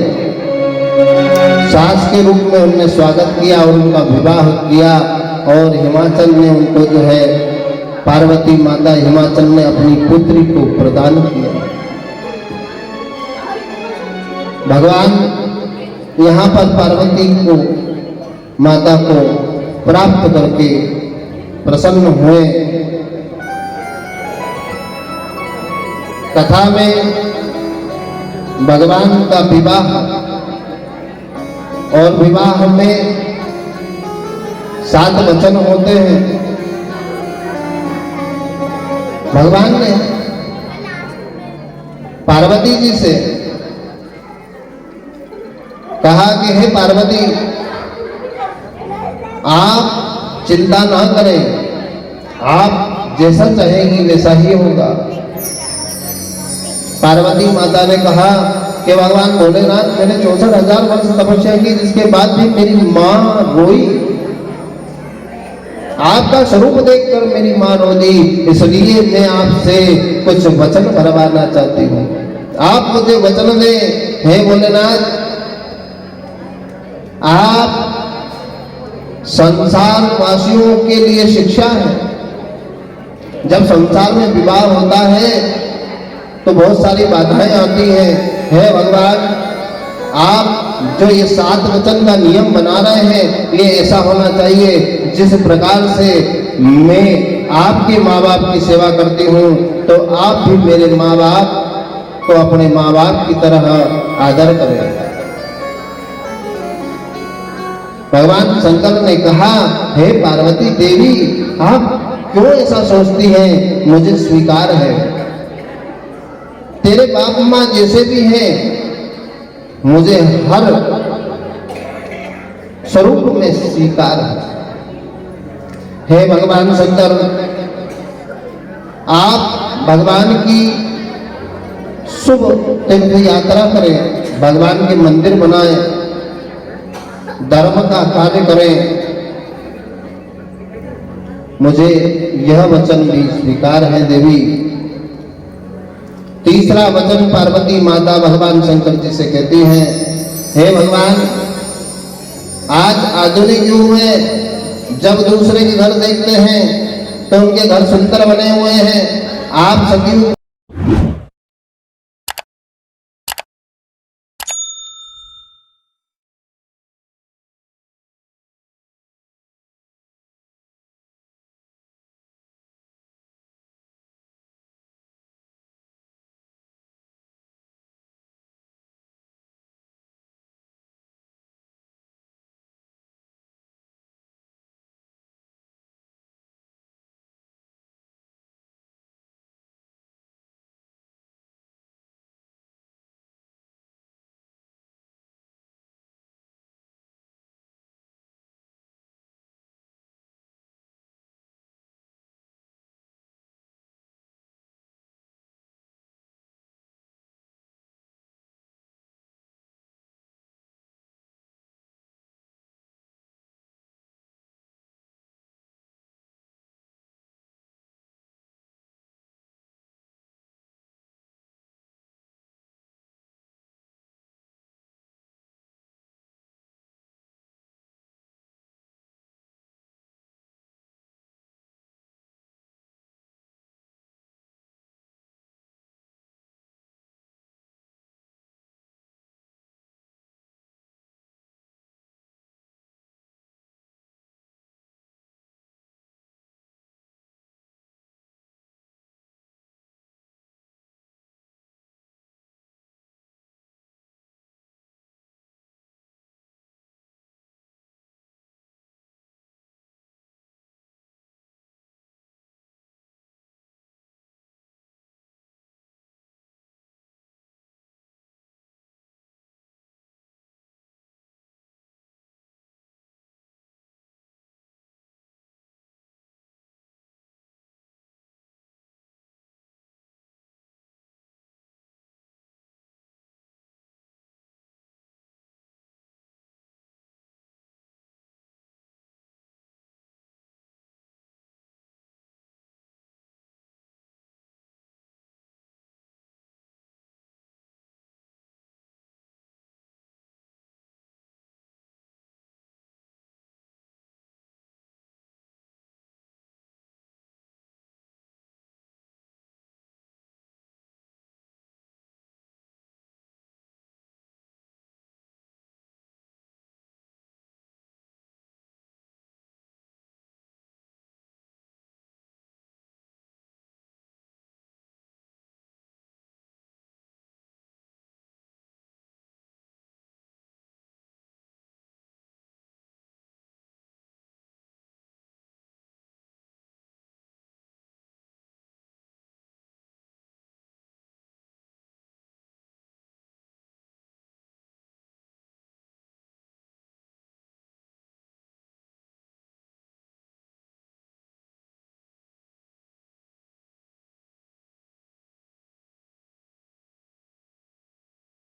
सास के रूप में उनने स्वागत किया और उनका विवाह किया और हिमाचल ने उनको जो है पार्वती माता हिमाचल ने अपनी पुत्री को प्रदान किया। भगवान यहाँ पर पार्वती को माता को प्राप्त करके प्रसन्न हुए। कथा में भगवान का विवाह और विवाह में 7 वचन होते हैं। भगवान ने पार्वती जी से कहा कि हे पार्वती आप चिंता ना करें, आप जैसा चाहेंगी वैसा ही होगा। पार्वती माता ने कहा कि भगवान भोलेनाथ मैंने 64,000 वर्ष तपस्या की जिसके बाद भी मेरी माँ रोई। आपका स्वरूप देखकर मेरी मां रो दी, इसलिए मैं आपसे कुछ वचन भरवाना चाहती हूँ। आप मुझे वचन दें। हे भोलेनाथ आप संसार वासियों के लिए शिक्षा है। जब संसार में विवाह होता है तो बहुत सारी बाधाएं आती हैं। हे भगवान आप जो ये 7 वचन का नियम बना रहे हैं ये ऐसा होना चाहिए जिस प्रकार से मैं आपके माँ बाप की सेवा करती हूँ तो आप भी मेरे माँ बाप को अपने माँ बाप की तरह आदर करें। भगवान शंकर ने कहा हे पार्वती देवी आप क्यों ऐसा सोचती हैं, मुझे स्वीकार है। तेरे बाप माँ जैसे भी हैं मुझे हर स्वरूप में स्वीकार है। हे भगवान शंकर आप भगवान की शुभ तीर्थ यात्रा करें, भगवान के मंदिर बनाएं, धर्म का कार्य करें। मुझे यह वचन भी स्वीकार है देवी। तीसरा वचन पार्वती माता भगवान शंकर जी से कहती हैं हे भगवान आज आधुनिक युग में जब दूसरे के घर देखते हैं तो उनके घर सुंदर बने हुए हैं। आप सतयुग